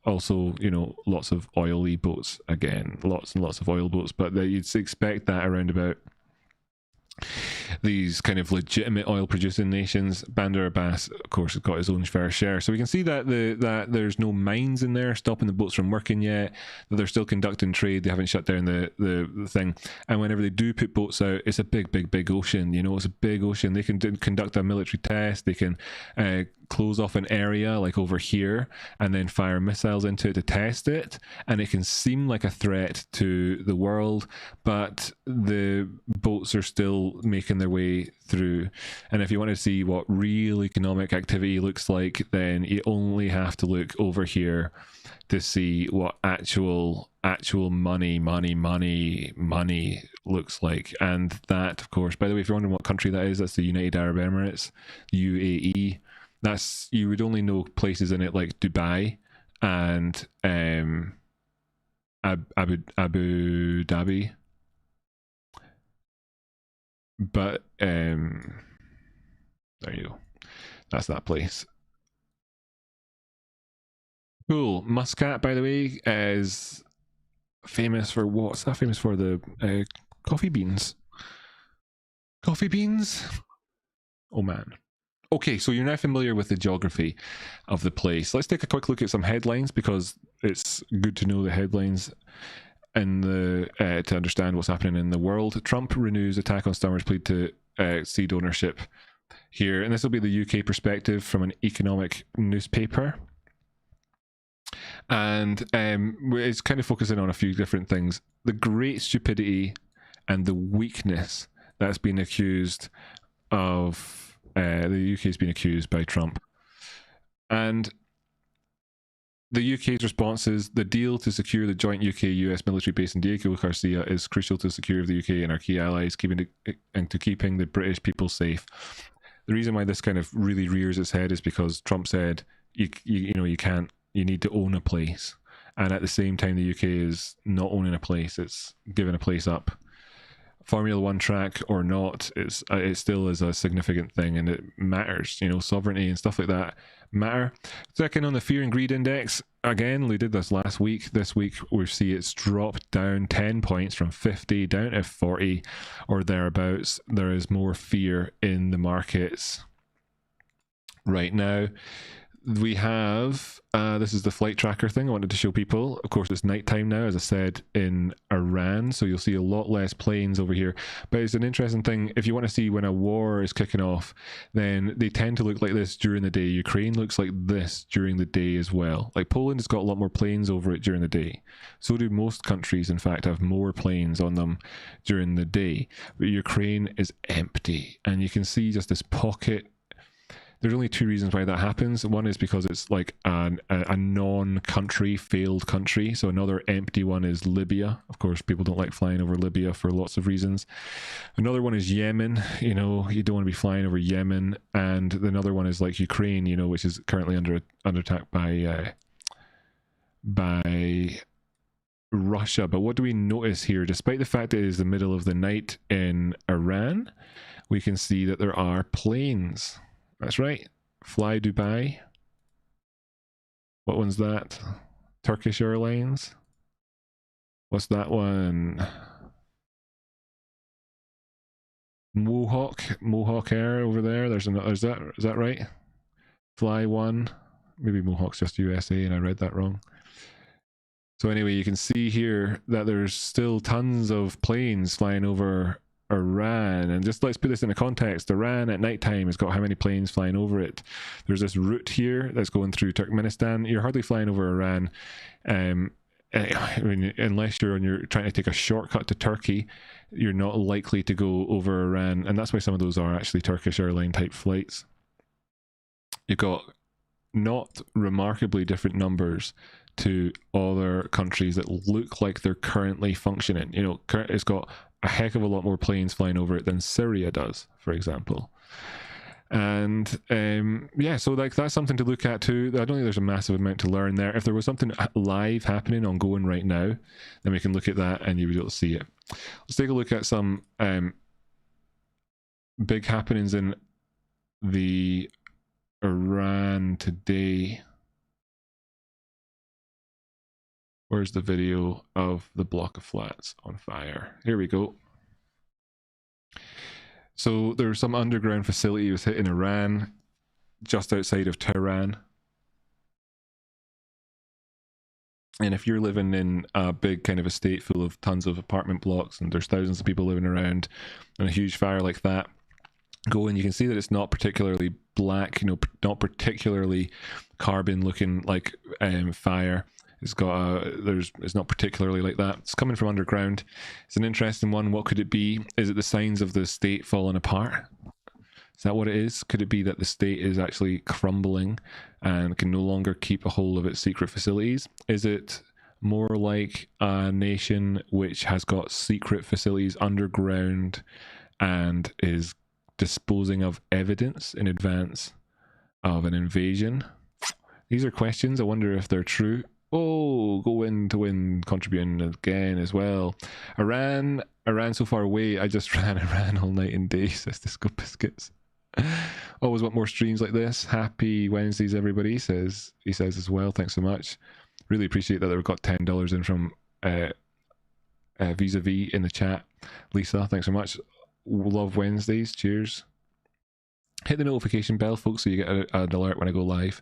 [SPEAKER 1] also lots of oily boats. Again, lots and lots of oil boats, but you'd expect that around about these kind of legitimate oil producing nations. Bandar Abbas, of course, has got his own fair share. So we can see that that there's no mines in there stopping the boats from working yet, that they're still conducting trade. They haven't shut down the thing. And whenever they do put boats out, it's a big ocean. You know, it's a big ocean. They can conduct a military test. They can close off an area like over here and then fire missiles into it to test it, and it can seem like a threat to the world, but the boats are still making their way through. And if you want to see what real economic activity looks like, then you only have to look over here to see what actual money looks like. And that, of course, by the way, if you're wondering what country that is, that's the United Arab Emirates, UAE. That's, you would only know places in it like Dubai and Abu Dhabi, but there you go, that's that place. Cool. Muscat, by the way, is famous for, what's that famous for? The coffee beans. Coffee beans. Oh man. Okay, so you're now familiar with the geography of the place. Let's take a quick look at some headlines, because it's good to know the headlines in the to understand what's happening in the world. Trump renews attack on Starmer's plea to cede ownership here, and this will be the UK perspective from an economic newspaper. And it's kind of focusing on a few different things. The great stupidity and the weakness that's been accused of. The UK has been accused by Trump. And the UK's response is, the deal to secure the joint UK-US military base in Diego Garcia is crucial to the security of the UK and our key allies, keeping the British people safe. The reason why this kind of really rears its head is because Trump said, you need to own a place. And at the same time, the UK is not owning a place, it's giving a place up. Formula One track or not, it still is a significant thing, and it matters. You know, sovereignty and stuff like that matter. Second, on the Fear and Greed Index, again, we did this last week. This week we see it's dropped down 10 points from 50 down to 40 or thereabouts. There is more fear in the markets right now. We have, this is the flight tracker thing I wanted to show people. Of course, it's nighttime now, as I said, in Iran, so you'll see a lot less planes over here. But it's an interesting thing. If you want to see when a war is kicking off, then they tend to look like this during the day. Ukraine looks like this during the day as well. Like Poland has got a lot more planes over it during the day. So do most countries, in fact, have more planes on them during the day. But Ukraine is empty, and you can see just this pocket. There's only two reasons why that happens. One is because it's like a non-country, failed country. So another empty one is Libya. Of course, people don't like flying over Libya for lots of reasons. Another one is Yemen. You know, you don't want to be flying over Yemen. And another one is like Ukraine, you know, which is currently under attack by Russia. But what do we notice here? Despite the fact that it is the middle of the night in Iran, we can see that there are planes. That's right. Fly Dubai. What one's that? Turkish Airlines. What's that one? Mohawk Air over there. There's another. Is that right? Fly One. Maybe Mohawk's just USA and I read that wrong. So anyway, you can see here that there's still tons of planes flying over Iran. And just let's put this into context. Iran at nighttime has got how many planes flying over it? There's this route here that's going through Turkmenistan. You're hardly flying over Iran, I mean, unless you're trying to take a shortcut to Turkey. You're not likely to go over Iran, and that's why some of those are actually Turkish airline type flights. You've got not remarkably different numbers to other countries that look like they're currently functioning. You know, it's got a heck of a lot more planes flying over it than Syria does, for example. And yeah, so like that's something to look at too. I don't think there's a massive amount to learn there. If there was something live happening ongoing right now, then we can look at that and you'll be able to see it. Let's take a look at some big happenings in the Iran today. Where's the video of the block of flats on fire? Here we go. So there was some underground facility was hit in Iran, just outside of Tehran. And if you're living in a big kind of estate full of tons of apartment blocks and there's thousands of people living around, and a huge fire like that go in, you can see that it's not particularly black, you know, not particularly carbon looking like fire. It's got it's not particularly like that. It's coming from underground. It's an interesting one. What could it be? Is it the signs of the state falling apart? Is that what it is? Could it be that the state is actually crumbling and can no longer keep a hold of its secret facilities? Is it more like a nation which has got secret facilities underground and is disposing of evidence in advance of an invasion? These are questions. I wonder if they're true. Oh, go in to win, contributing again as well. Iran so far away. I just ran Iran all night and day, says Disco Biscuits. Always want more streams like this. Happy Wednesdays, everybody, he says as well. Thanks so much. Really appreciate that they've got $10 in from vis-a-vis in the chat. Lisa, thanks so much. Love Wednesdays. Cheers. Hit the notification bell, folks, so you get an alert when I go live.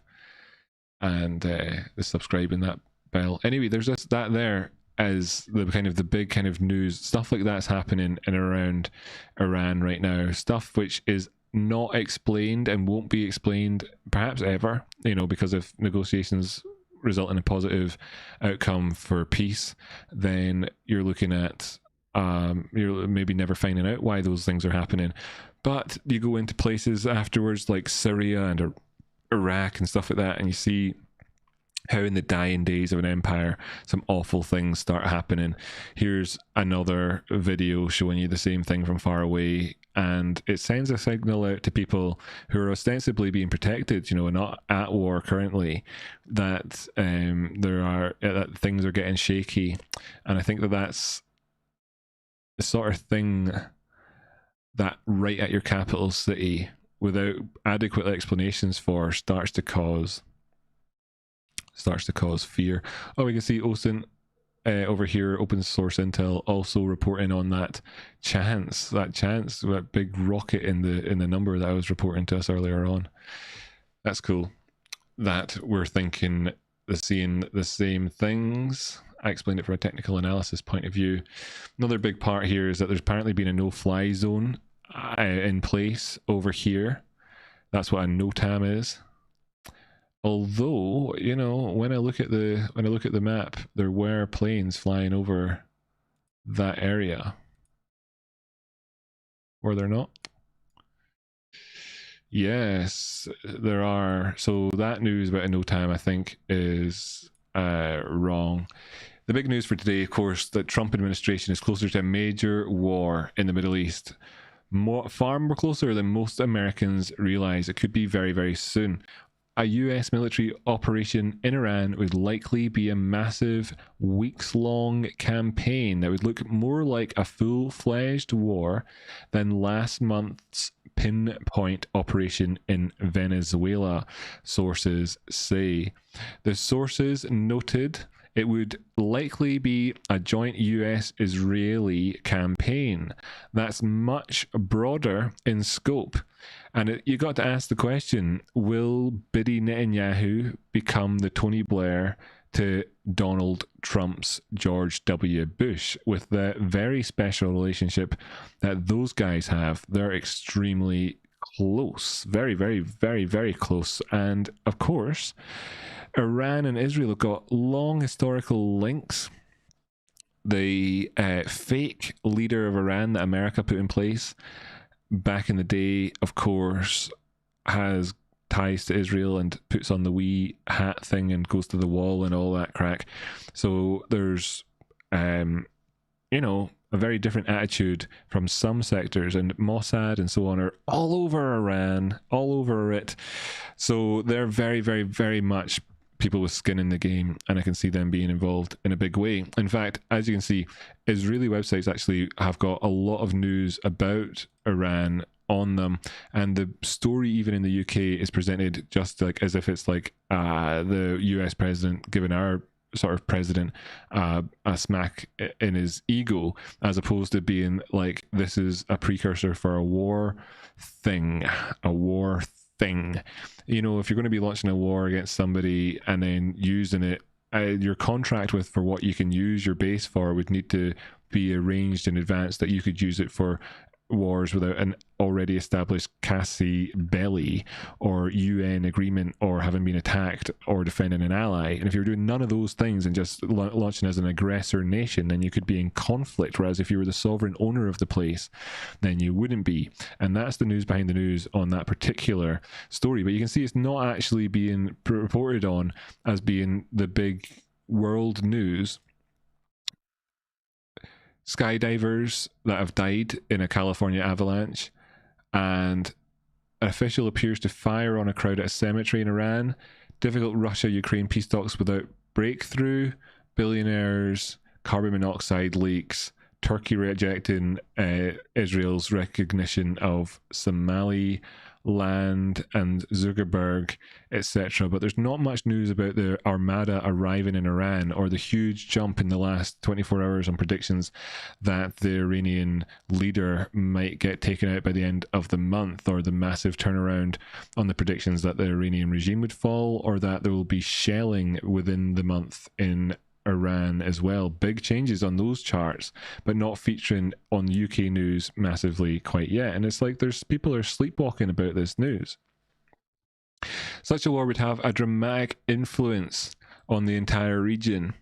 [SPEAKER 1] And the subscribe and that bell. Anyway, there's just that there as the kind of the big kind of news. Stuff like that's happening in around Iran right now. Stuff which is not explained and won't be explained perhaps ever, you know, because if negotiations result in a positive outcome for peace, then you're looking at you're maybe never finding out why those things are happening. But you go into places afterwards like Syria and Iraq and stuff like that, and you see how in the dying days of an empire some awful things start happening. Here's another video showing you the same thing from far away, and it sends a signal out to people who are ostensibly being protected, you know, not at war currently, that that things are getting shaky. And I think that that's the sort of thing that right at your capital city, without adequate explanations for, starts to cause fear. Oh, we can see OSINT over here, open source intel, also reporting on that that big rocket in the number that I was reporting to us earlier on. That's cool that we're seeing the same things. I explained it from a technical analysis point of view. Another big part here is that there's apparently been a no-fly zone in place over here. That's what a NOTAM is. Although, you know, when I look at the map, there were planes flying over that area. Were there not? Yes, there are. So that news about a NOTAM, I think, is wrong. The big news for today, of course, that Trump administration is closer to a major war in the Middle East. Far more closer than most Americans realize. It could be very, very soon. A US military operation in Iran would likely be a massive, weeks-long campaign that would look more like a full-fledged war than last month's pinpoint operation in Venezuela, sources say. The sources noted it would likely be a joint US-Israeli campaign that's much broader in scope. And you got to ask the question, will Bibi Netanyahu become the Tony Blair to Donald Trump's George W. Bush, with the very special relationship that those guys have? They're extremely close, very, very, very, very close. And of course, Iran and Israel have got long historical links. The fake leader of Iran that America put in place back in the day, of course, has ties to Israel and puts on the wee hat thing and goes to the wall and all that crack. So there's, you know, a very different attitude from some sectors, and Mossad and so on are all over Iran, all over it. So they're very, very, very much people with skin in the game, and I can see them being involved in a big way. In fact, as you can see, Israeli websites actually have got a lot of news about Iran on them, and the story even in the UK is presented just like as if it's like the US president giving our sort of president a smack in his ego, as opposed to being like, this is a precursor for a war thing. You know, if you're going to be launching a war against somebody and then using it, your contract with for what you can use your base for would need to be arranged in advance that you could use it for wars without an already established Cassie belly or UN agreement or having been attacked or defending an ally. And if you're doing none of those things and just launching as an aggressor nation, then you could be in conflict. Whereas if you were the sovereign owner of the place, then you wouldn't be. And that's the news behind the news on that particular story. But you can see it's not actually being reported on as being the big world news. Skydivers that have died in a California avalanche, and an official appears to fire on a crowd at a cemetery in Iran, difficult Russia-Ukraine peace talks without breakthrough, billionaires, carbon monoxide leaks, Turkey rejecting Israel's recognition of Somaliland and Zuckerberg, etc. But there's not much news about the armada arriving in Iran or the huge jump in the last 24 hours on predictions that the Iranian leader might get taken out by the end of the month, or the massive turnaround on the predictions that the Iranian regime would fall, or that there will be shelling within the month in Iran as well. Big changes on those charts, but not featuring on UK news massively quite yet. And it's like there's people are sleepwalking about this news. Such a war would have a dramatic influence on the entire region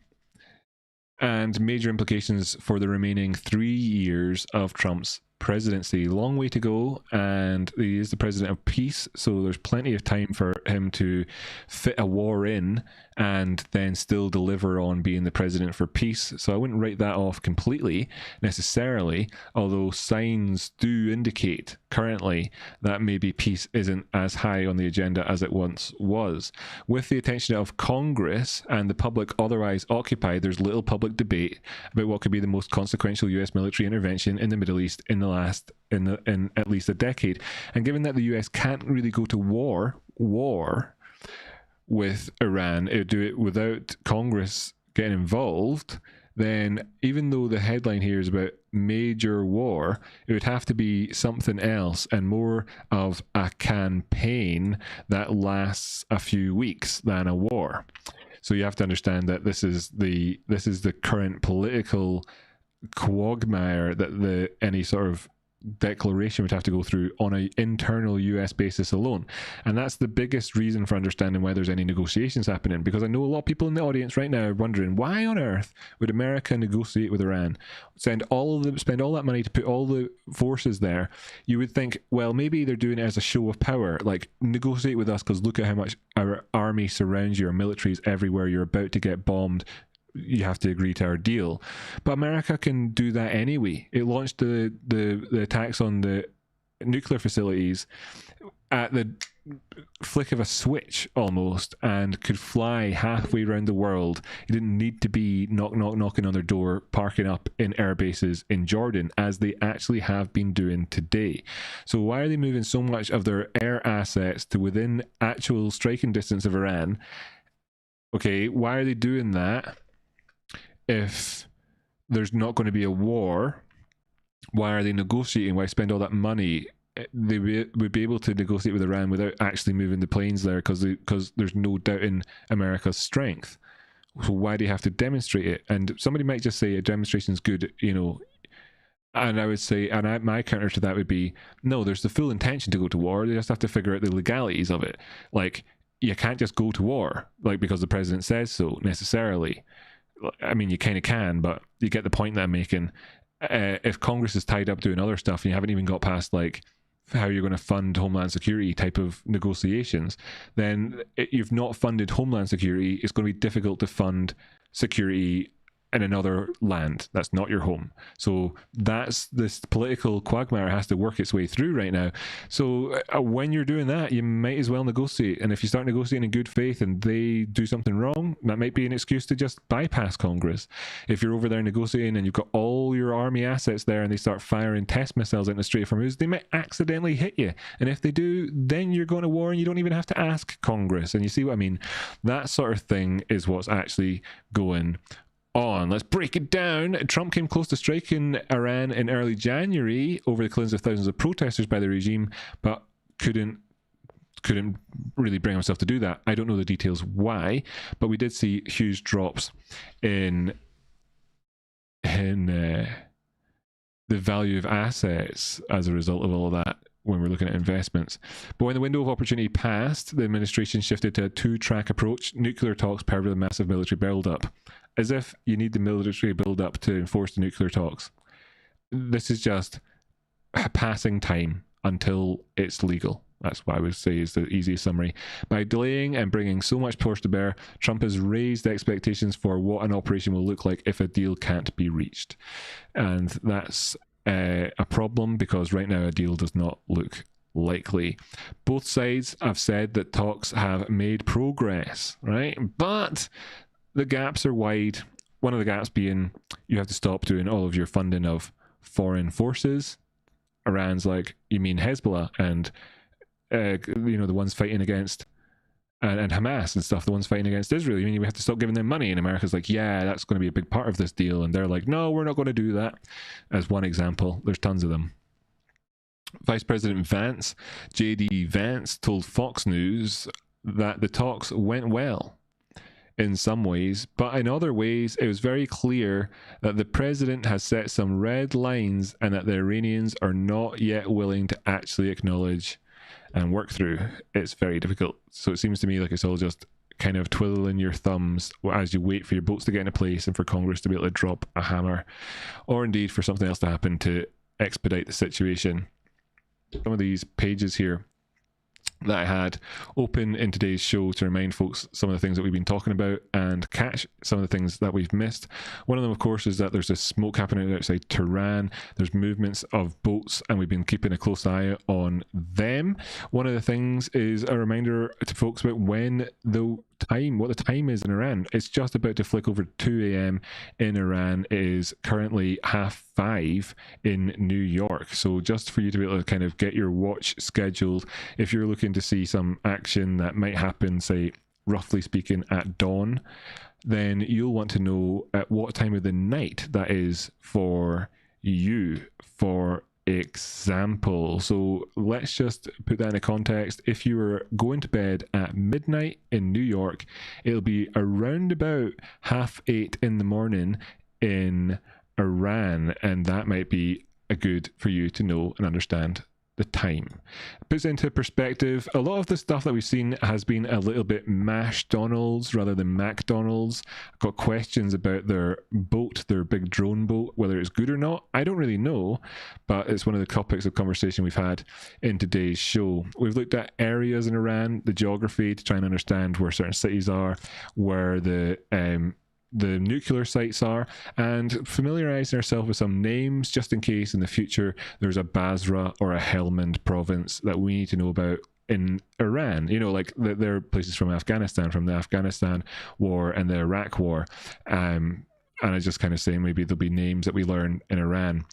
[SPEAKER 1] and major implications for the remaining 3 years of Trump's presidency. Long way to go, and he is the president of peace, so there's plenty of time for him to fit a war in and then still deliver on being the president for peace. So I wouldn't write that off completely necessarily, although signs do indicate currently that maybe peace isn't as high on the agenda as it once was. With the attention of Congress and the public otherwise occupied, there's little public debate about what could be the most consequential US military intervention in the Middle East in at least a decade. And given that the US can't really go to war with Iran, it would do it without Congress getting involved, then even though the headline here is about major war, it would have to be something else and more of a campaign that lasts a few weeks than a war. So you have to understand that this is the current political quagmire that any sort of declaration would have to go through on an internal US basis alone. And that's the biggest reason for understanding why there's any negotiations happening, because I know a lot of people in the audience right now are wondering, why on earth would America negotiate with Iran, spend all that money to put all the forces there? You would think, well, maybe they're doing it as a show of power, like negotiate with us because look at how much our army surrounds you, our military is everywhere, you're about to get bombed, you have to agree to our deal. But America can do that anyway. It launched the attacks on the nuclear facilities at the flick of a switch almost, and could fly halfway around the world. It didn't need to be knocking on their door, parking up in air bases in Jordan, as they actually have been doing today. So why are they moving so much of their air assets to within actual striking distance of Iran? Okay, why are they doing that? If there's not going to be a war, why are they negotiating? Why spend all that money? They would be able to negotiate with Iran without actually moving the planes there, because there's no doubt in America's strength. So why do you have to demonstrate it? And somebody might just say a demonstration's good, you know. And I would say, my counter to that would be, no, there's the full intention to go to war. They just have to figure out the legalities of it. Like, you can't just go to war, like, because the president says so, necessarily. I mean, you kind of can, but you get the point that I'm making. If Congress is tied up doing other stuff and you haven't even got past like how you're going to fund Homeland Security type of negotiations, then you've not funded Homeland Security. It's going to be difficult to fund security in another land. That's not your home. So that's this political quagmire has to work its way through right now. So when you're doing that, you might as well negotiate. And if you start negotiating in good faith and they do something wrong, that might be an excuse to just bypass Congress. If you're over there negotiating and you've got all your army assets there and they start firing test missiles into the Strait of Hormuz, they might accidentally hit you. And if they do, then you're going to war and you don't even have to ask Congress. And you see what I mean? That sort of thing is what's actually going on. Let's break it down. Trump came close to striking Iran in early January over the killings of thousands of protesters by the regime, but couldn't really bring himself to do that. I don't know the details why, but we did see huge drops in the value of assets as a result of all of that when we're looking at investments. But when the window of opportunity passed, the administration shifted to a two-track approach: nuclear talks paired with a massive military build-up. As if you need the military build-up to enforce the nuclear talks. This is just passing time until it's legal. That's what I would say is the easiest summary. By delaying and bringing so much force to bear, Trump has raised expectations for what an operation will look like if a deal can't be reached. And that's a problem, because right now a deal does not look likely. Both sides have said that talks have made progress, right? But the gaps are wide. One of the gaps being you have to stop doing all of your funding of foreign forces. Iran's like, you mean Hezbollah and the ones fighting against and Hamas and stuff, the ones fighting against Israel. You mean we have to stop giving them money? And America's like, yeah, that's going to be a big part of this deal. And they're like, no, we're not going to do that. As one example, there's tons of them. Vice President Vance, J.D. Vance, told Fox News that the talks went well in some ways, but in other ways it was very clear that the president has set some red lines and that the Iranians are not yet willing to actually acknowledge and work through. It's very difficult. So it seems to me like it's all just kind of twiddling your thumbs as you wait for your boats to get into place and for Congress to be able to drop a hammer, or indeed for something else to happen to expedite the situation. Some of these pages here that I had open in today's show to remind folks some of the things that we've been talking about and catch some of the things that we've missed. One of them, of course, is that there's a smoke happening outside Tehran. There's movements of boats, and we've been keeping a close eye on them. One of the things is a reminder to folks about what the time is in Iran. It's just about to flick over 2 a.m. in Iran. It is currently 5:30 in New York. So just for you to be able to kind of get your watch scheduled, if you're looking to see some action that might happen, say, roughly speaking, at dawn, then you'll want to know at what time of the night that is for you, for example. So let's just put that in a context. If you were going to bed at midnight in New York, it'll be around about 8:30 in the morning in Iran, and that might be a good for you to know and understand the time. It puts it into perspective. A lot of the stuff that we've seen has been a little bit McDonald's rather than McDonald's. I've got questions about their boat, their big drone boat, whether it's good or not. I don't really know, but it's one of the topics of conversation we've had in today's show. We've looked at areas in Iran, the geography, to try and understand where certain cities are, where the nuclear sites are, and familiarizing ourselves with some names just in case in the future there's a Basra or a Helmand province that we need to know about in Iran. Like there are places from the Afghanistan war and the Iraq war. And I just kind of saying maybe there'll be names that we learn in Iran.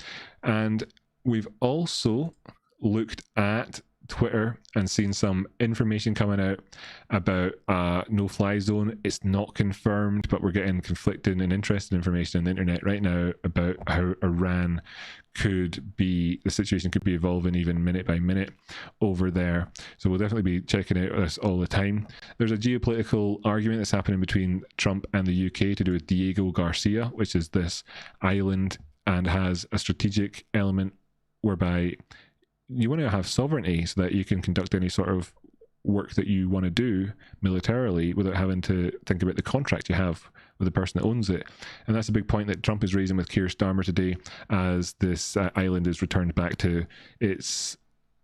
[SPEAKER 1] And we've also looked at Twitter and seen some information coming out about no-fly zone. It's not confirmed, but we're getting conflicting and interesting information on the internet right now about how Iran the situation could be evolving even minute by minute over there. So we'll definitely be checking out this all the time. There's a geopolitical argument that's happening between Trump and the UK to do with Diego Garcia, which is this island and has a strategic element whereby you want to have sovereignty so that you can conduct any sort of work that you want to do militarily without having to think about the contract you have with the person that owns it. And that's a big point that Trump is raising with Keir Starmer today as this island is returned back to its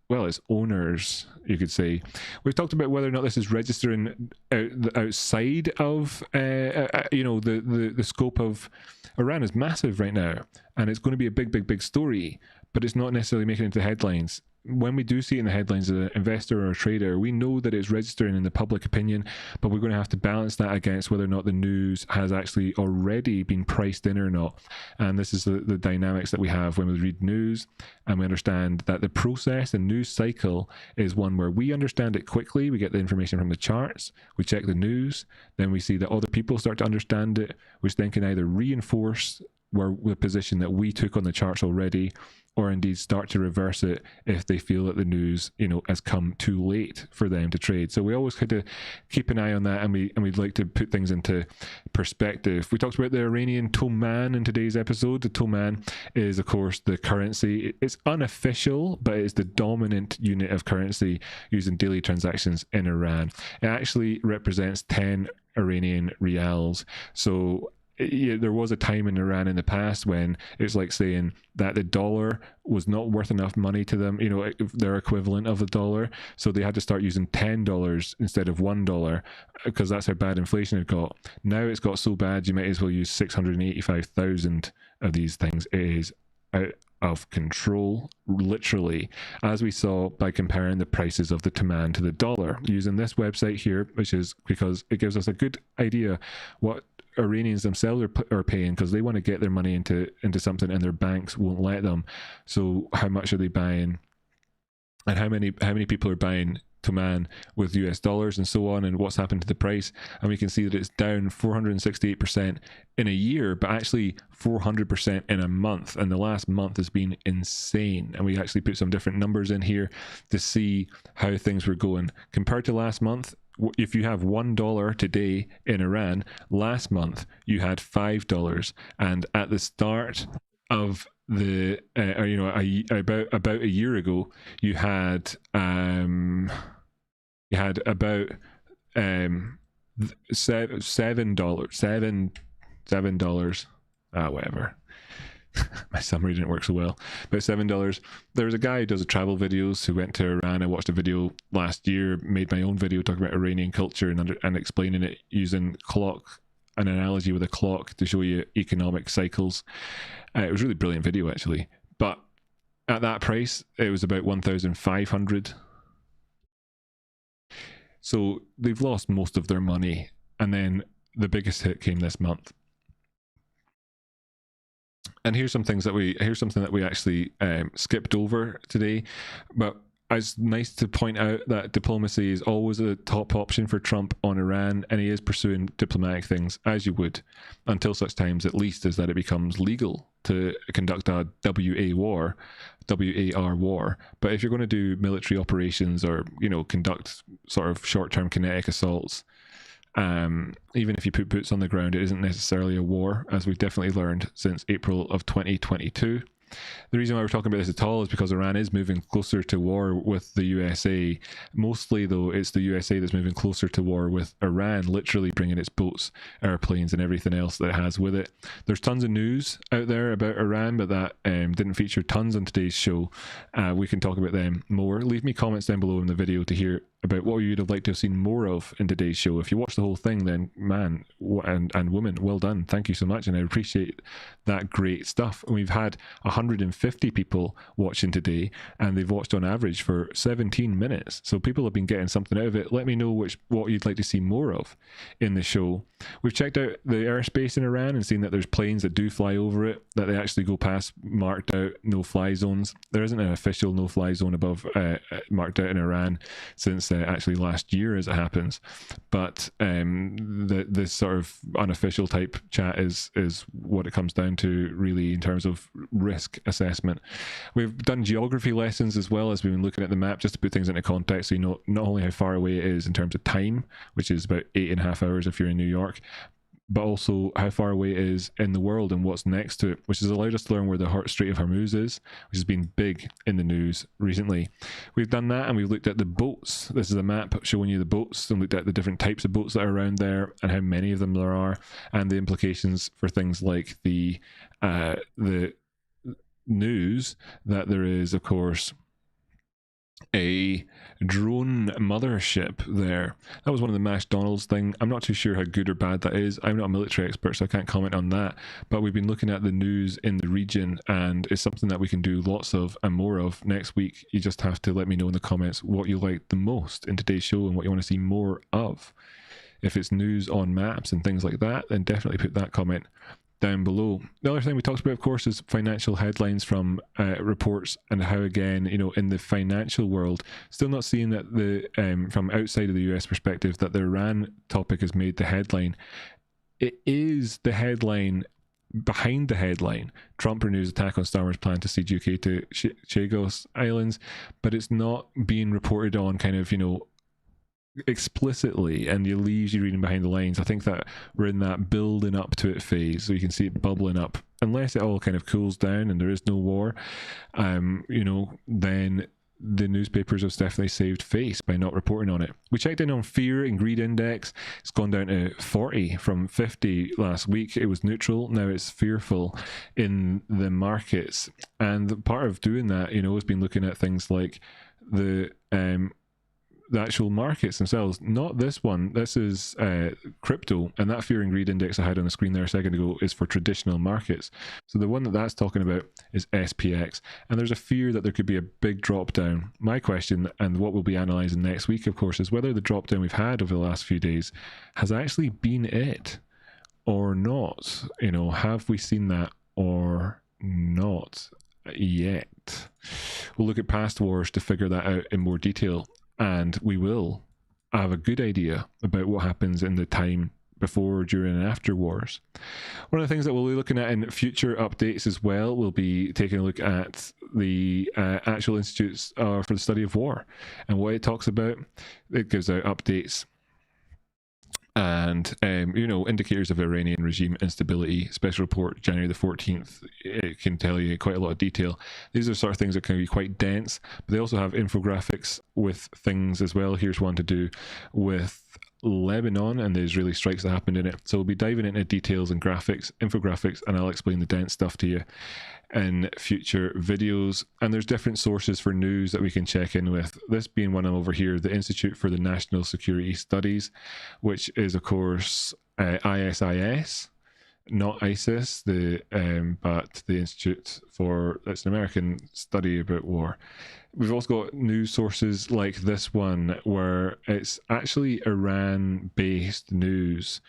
[SPEAKER 1] well, its owners, you could say. We've talked about whether or not this is registering outside of, the scope of Iran is massive right now, and it's going to be a big story, but it's not necessarily making it into headlines. When we do see it in the headlines as an investor or a trader, we know that it's registering in the public opinion, but we're going to have to balance that against whether or not the news has actually already been priced in or not. And this is the dynamics that we have when we read news, and we understand that the process and news cycle is one where we understand it quickly. We get the information from the charts, we check the news, then we see that other people start to understand it, which then can either reinforce the position that we took on the charts already, or indeed start to reverse it if they feel that the news, has come too late for them to trade. So we always had to keep an eye on that, and we'd like to put things into perspective. We talked about the Iranian toman in today's episode. The toman is, of course, the currency. It's unofficial, but it's the dominant unit of currency used in daily transactions in Iran. It actually represents 10 Iranian rials. So there was a time in Iran in the past when it's like saying that the dollar was not worth enough money to them, their equivalent of the dollar. So they had to start using $10 instead of $1 because that's how bad inflation had got. Now it's got so bad you might as well use 685,000 of these things. It is out of control, literally, as we saw by comparing the prices of the toman to the dollar using this website here, which is because it gives us a good idea what Iranians themselves are paying, because they want to get their money into something and their banks won't let them. So how much are they buying, and how many people are buying toman with US dollars and so on, and what's happened to the price. And we can see that it's down 468% in a year, but actually 400% in a month, and the last month has been insane. And we actually put some different numbers in here to see how things were going compared to last month. If you have $1 today in Iran, last month you had $5, and at the start of the about a year ago you had about $7, whatever. My summary didn't work so well, but $7. There was a guy who does travel videos who went to Iran. I watched a video last year, made my own video talking about Iranian culture and explaining it using an analogy with a clock to show you economic cycles. It was a really brilliant video, actually. But at that price, it was about 1,500. So they've lost most of their money. And then the biggest hit came this month. And here's something that we actually skipped over today, but it's nice to point out that diplomacy is always a top option for Trump on Iran, and he is pursuing diplomatic things, as you would, until such times, at least, as that it becomes legal to conduct a WAR war. But if you're going to do military operations or conduct sort of short-term kinetic assaults, even if you put boots on the ground, it isn't necessarily a war, as we've definitely learned since April of 2022. The reason why we're talking about this at all is because Iran is moving closer to war with the USA. Mostly, though, it's the USA that's moving closer to war with Iran, literally bringing its boats, airplanes, and everything else that it has with it. There's tons of news out there about Iran, but that didn't feature tons on today's show. We can talk about them more. Leave me comments down below in the video to hear about what you'd have liked to have seen more of in today's show. If you watched the whole thing, then man and woman, well done. Thank you so much, and I appreciate that great stuff. And we've had 150 people watching today, and they've watched on average for 17 minutes. So people have been getting something out of it. Let me know what you'd like to see more of in the show. We've checked out the airspace in Iran and seen that there's planes that do fly over it, that they actually go past marked out no-fly zones. There isn't an official no-fly zone above marked out in Iran since actually last year, as it happens. But this sort of unofficial type chat is what it comes down to, really, in terms of risk assessment. We've done geography lessons as well, as we've been looking at the map, just to put things into context, so you know not only how far away it is in terms of time, which is about 8.5 hours if you're in New York, but also how far away it is in the world and what's next to it, which has allowed us to learn where the Strait of Hormuz is, which has been big in the news recently. We've done that, and we've looked at the boats. This is a map showing you the boats, and looked at the different types of boats that are around there and how many of them there are, and the implications for things like the news that there is, of course, a drone mothership there. That was one of the McDonald's thing. I'm not too sure how good or bad that is. I'm not a military expert, so I can't comment on that. But we've been looking at the news in the region, and it's something that we can do lots of and more of next week. You just have to let me know in the comments what you like the most in today's show and what you want to see more of. If it's news on maps and things like that, then definitely put that comment down below. The other thing we talked about, of course, is financial headlines from reports, and how, again, in the financial world, still not seeing that the from outside of the US perspective, that the Iran topic has made the headline. It is the headline behind the headline. Trump renews attack on Starmer's plan to siege UK to Chagos Islands, but it's not being reported on kind of, explicitly, and it leaves you reading behind the lines. I think that we're in that building up to it phase, so you can see it bubbling up. Unless it all kind of cools down and there is no war, then the newspapers have definitely saved face by not reporting on it. We checked in on fear and greed index. It's gone down to 40 from 50 last week. It was neutral. Now it's fearful in the markets. And part of doing that, has been looking at things like the actual markets themselves. Not this one. This is crypto, and that fear and greed index I had on the screen there a second ago is for traditional markets. So the one that's talking about is SPX, and there's a fear that there could be a big drop down. My question, and what we'll be analysing next week, of course, is whether the drop down we've had over the last few days has actually been it or not. Have we seen that or not yet? We'll look at past wars to figure that out in more detail, and we will have a good idea about what happens in the time before, during, and after wars. One of the things that we'll be looking at in future updates as well, we'll be taking a look at the actual institutes for the study of war and what it talks about. It gives out updates and indicators of Iranian regime instability. Special report January the 14th, it can tell you quite a lot of detail. These are sort of things that can be quite dense, but they also have infographics with things as well. Here's one to do with Lebanon and the Israeli strikes that happened in it. So we'll be diving into details and infographics, and I'll explain the dense stuff to you in future videos. And there's different sources for news that we can check in with, this being one over here, the Institute for the National Security Studies, which is of course ISIS, not ISIS, but the Institute for, it's an American study about war. We've also got news sources like this one, where it's actually Iran-based news.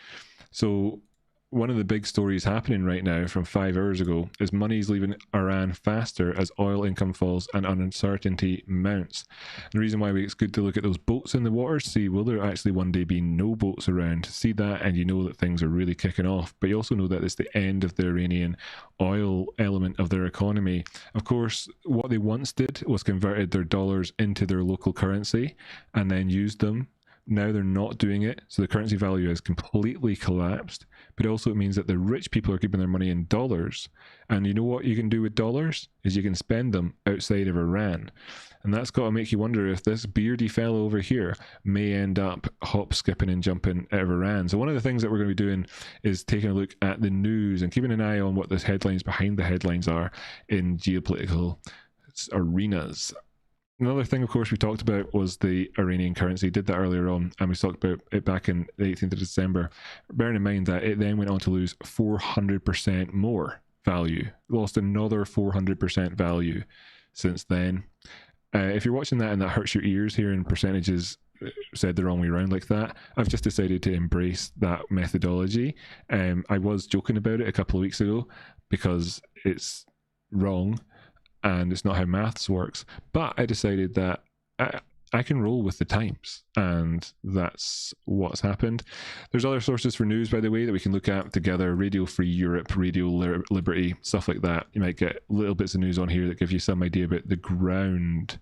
[SPEAKER 1] So one of the big stories happening right now from 5 hours ago is money's leaving Iran faster as oil income falls and uncertainty mounts. And the reason why it's good to look at those boats in the water, see will there actually one day be no boats around, see that, and you know that things are really kicking off. But you also know that it's the end of the Iranian oil element of their economy. Of course, what they once did was converted their dollars into their local currency and then used them. Now they're not doing it, so the currency value has completely collapsed. But also it means that the rich people are keeping their money in dollars. And you know what you can do with dollars? Is you can spend them outside of Iran. And that's got to make you wonder if this beardy fellow over here may end up hop, skipping and jumping out of Iran. So one of the things that we're going to be doing is taking a look at the news and keeping an eye on what the headlines behind the headlines are in geopolitical arenas. Another thing, of course, we talked about was the Iranian currency. Did that earlier on, and we talked about it back in the 18th of December. Bearing in mind that it then went on to lose 400% more value. Lost another 400% value since then. If you're watching that and that hurts your ears hearing percentages said the wrong way around like that, I've just decided to embrace that methodology. I was joking about it a couple of weeks ago because it's wrong and it's not how maths works, but I decided that I can roll with the times, and that's what's happened. There's other sources for news, by the way, that we can look at together: Radio Free Europe, Radio Liberty, stuff like that. You might get little bits of news on here that give you some idea about the ground,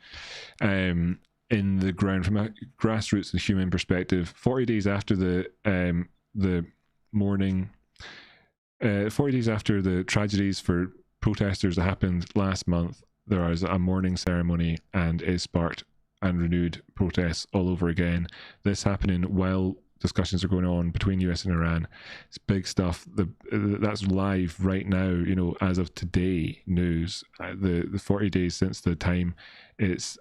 [SPEAKER 1] in the ground from a grassroots and human perspective. 40 days after the mourning, 40 days after the tragedies for protesters that happened last month, there was a mourning ceremony, and it sparked and renewed protests all over again. This happening while discussions are going on between US and Iran. It's big stuff. That's live right now, as of today news. The 40 days since the time it's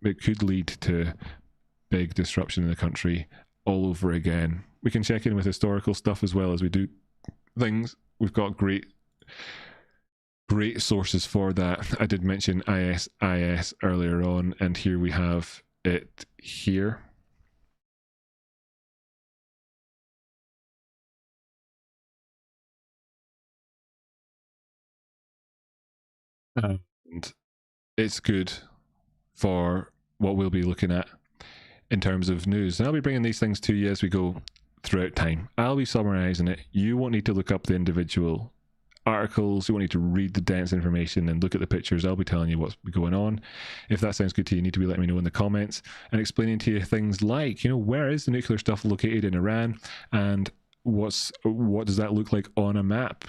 [SPEAKER 1] it could lead to big disruption in the country all over again. We can check in with historical stuff as well as we do things. We've got great sources for that. I did mention ISIS earlier on, and here we have it here. And it's good for what we'll be looking at in terms of news. And I'll be bringing these things to you as we go throughout time. I'll be summarizing it. You won't need to look up the individual articles. You won't need to read the dense information and look at the pictures. I'll be telling you what's going on. If that sounds good to you, you need to be letting me know in the comments and explaining to you things like, where is the nuclear stuff located in Iran, and what does that look like on a map,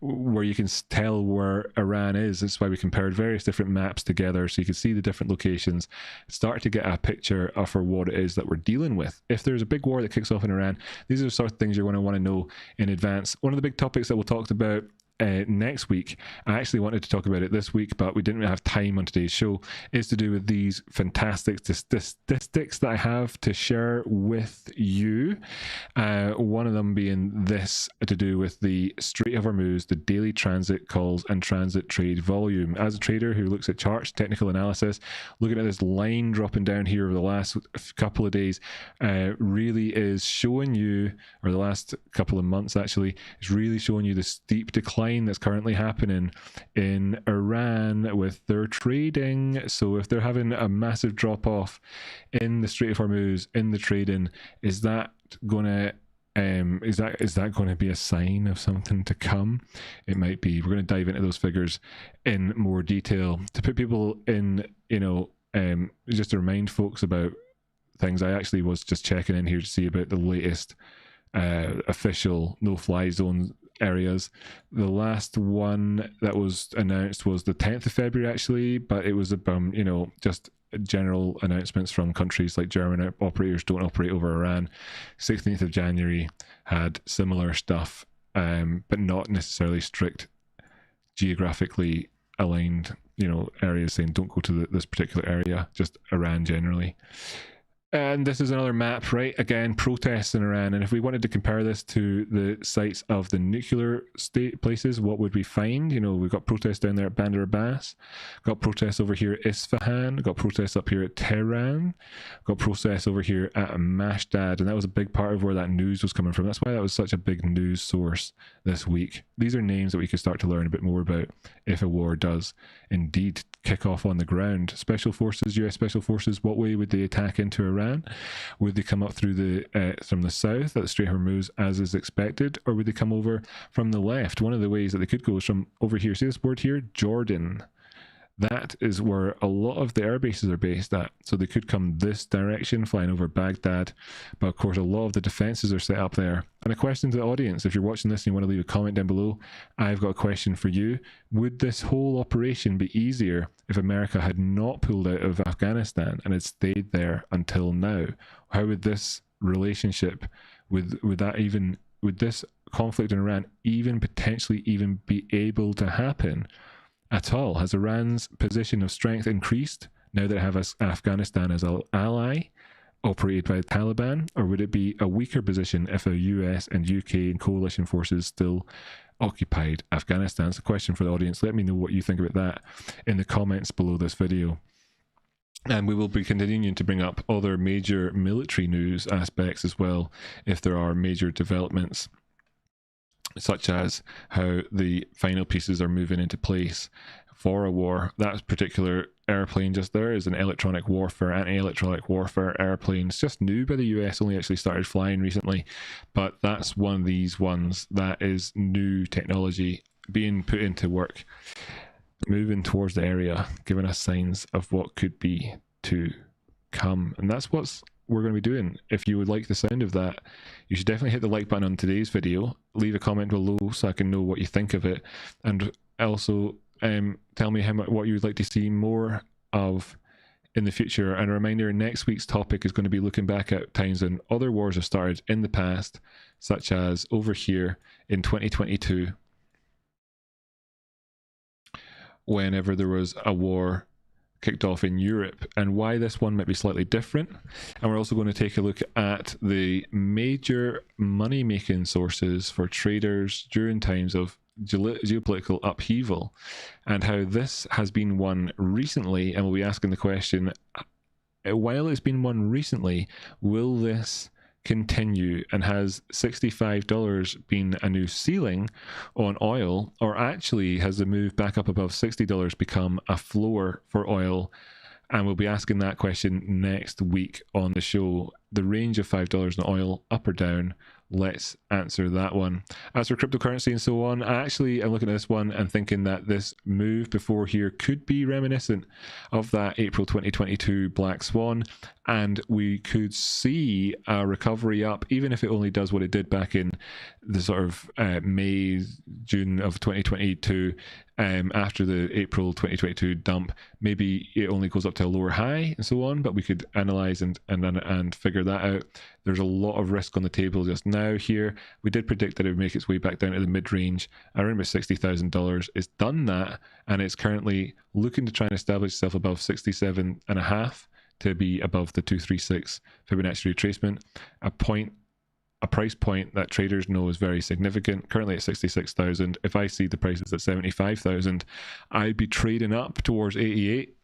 [SPEAKER 1] where you can tell where Iran is. That's why we compared various different maps together so you can see the different locations, start to get a picture for what it is that we're dealing with. If there's a big war that kicks off in Iran, these are the sort of things you're going to want to know in advance. One of the big topics that we'll talk about next week, I actually wanted to talk about it this week, but we didn't have time on today's show, is to do with these fantastic statistics that I have to share with you. One of them being this, to do with the Strait of Hormuz, the daily transit calls and transit trade volume. As a trader who looks at charts, technical analysis, looking at this line dropping down here over the last couple of days, really is showing you, or the last couple of months actually, is really showing you the steep decline that's currently happening in Iran with their trading. So if they're having a massive drop off in the Strait of Hormuz in the trading, is that going to is that going to be a sign of something to come? It might be. We're going to dive into those figures in more detail to put people in, just to remind folks about things. I actually was just checking in here to see about the latest official no-fly zone areas. The last one that was announced was the 10th of February actually, but it was just general announcements from countries like German operators don't operate over Iran. 16th of January had similar stuff, but not necessarily strict geographically aligned areas saying don't go to this particular area, just Iran generally. And this is another map, right? Again, protests in Iran. And if we wanted to compare this to the sites of the nuclear state places, what would we find? We've got protests down there at Bandar Abbas, got protests over here at Isfahan, got protests up here at Tehran, got protests over here at Mashdad. And that was a big part of where that news was coming from. That's why that was such a big news source this week. These are names that we could start to learn a bit more about if a war does indeed kick off on the ground. Special forces, US special forces, what way would they attack into Iran? Would they come up through from the south at the Strait of Hormuz as is expected, or would they come over from the left? One of the ways that they could go is from over here. See this board here? Jordan. That is where a lot of the air bases are based at. So they could come this direction, flying over Baghdad. But of course, a lot of the defenses are set up there. And a question to the audience, if you're watching this and you want to leave a comment down below, I've got a question for you. Would this whole operation be easier if America had not pulled out of Afghanistan and had stayed there until now? How would this relationship, would this conflict in Iran even potentially even be able to happen at all? Has Iran's position of strength increased now that it has Afghanistan as an ally operated by the Taliban, or would it be a weaker position if the US and UK and coalition forces still occupied Afghanistan? It's a question for the audience. Let me know what you think about that in the comments below this video. And we will be continuing to bring up other major military news aspects as well if there are major developments, such as how the final pieces are moving into place for a war. That particular airplane just there is an electronic warfare, anti-electronic warfare airplane. It's just new by the US, only actually started flying recently, but that's one of these ones that is new technology being put into work, moving towards the area, giving us signs of what could be to come. And that's what we're going to be doing. If you would like the sound of that, you should definitely hit the like button on today's video, leave a comment below so I can know what you think of it, and also tell me what you would like to see more of in the future. And a reminder, next week's topic is going to be looking back at times when other wars have started in the past, such as over here in 2022, whenever there was a war kicked off in Europe and why this one might be slightly different. And we're also going to take a look at the major money-making sources for traders during times of geopolitical upheaval, and how this has been won recently. And we'll be asking the question, while it's been won recently, will this continue, and has $65 been a new ceiling on oil, or actually has the move back up above $60 become a floor for oil? And we'll be asking that question next week on the show. The range of $5 in oil, up or down? Let's answer that one. As for cryptocurrency and so on, I actually am looking at this one and thinking that this move before here could be reminiscent of that April 2022 Black Swan, and we could see a recovery up, even if it only does what it did back in the sort of May, June of 2022. After the April 2022 dump, maybe it only goes up to a lower high and so on, but we could analyze and figure that out. There's a lot of risk on the table just now here. We did predict that it would make its way back down to the mid-range around about $60,000. It's done that, and it's currently looking to try and establish itself above 67.5 to be above the 236 Fibonacci retracement, a price point that traders know is very significant. Currently at 66,000. If I see the prices at 75,000, I'd be trading up towards 88.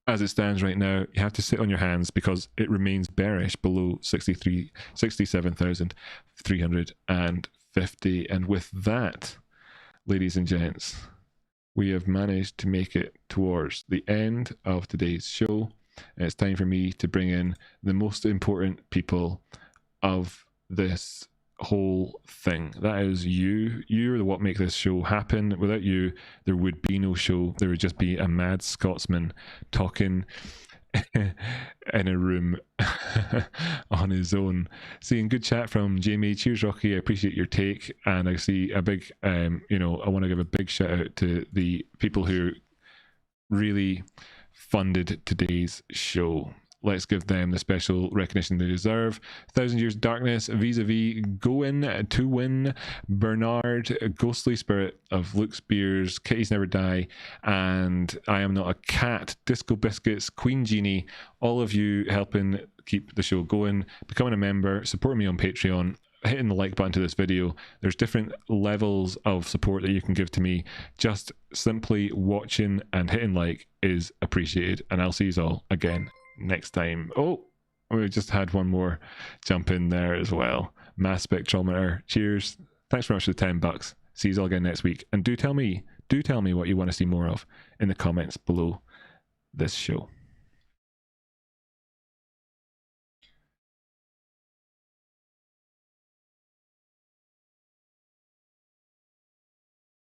[SPEAKER 1] As it stands right now, you have to sit on your hands because it remains bearish below 67,350. And with that, ladies and gents, we have managed to make it towards the end of today's show. And it's time for me to bring in the most important people of this whole thing. That is you. You're the what make this show happen. Without you, there would be no show. There would just be a mad Scotsman talking in a room on his own. Seeing good chat from Jamie. Cheers, Rocky. I appreciate your take. And I see a big, I want to give a big shout out to the people who really funded today's show. Let's give them the special recognition they deserve. 1,000 Years of Darkness, vis-a-vis, Goin, To Win, Bernard, Ghostly Spirit of Luke Spears, Kitties Never Die, and I Am Not a Cat, Disco Biscuits, Queen Genie, all of you helping keep the show going, becoming a member, supporting me on Patreon, hitting the like button to this video. There's different levels of support that you can give to me. Just simply watching and hitting like is appreciated, and I'll see you all again next time. Oh, we just had one more jump in there as well. Mass Spectrometer. Cheers. Thanks very much for the $10. See you all again next week. And do tell me what you want to see more of in the comments below this show.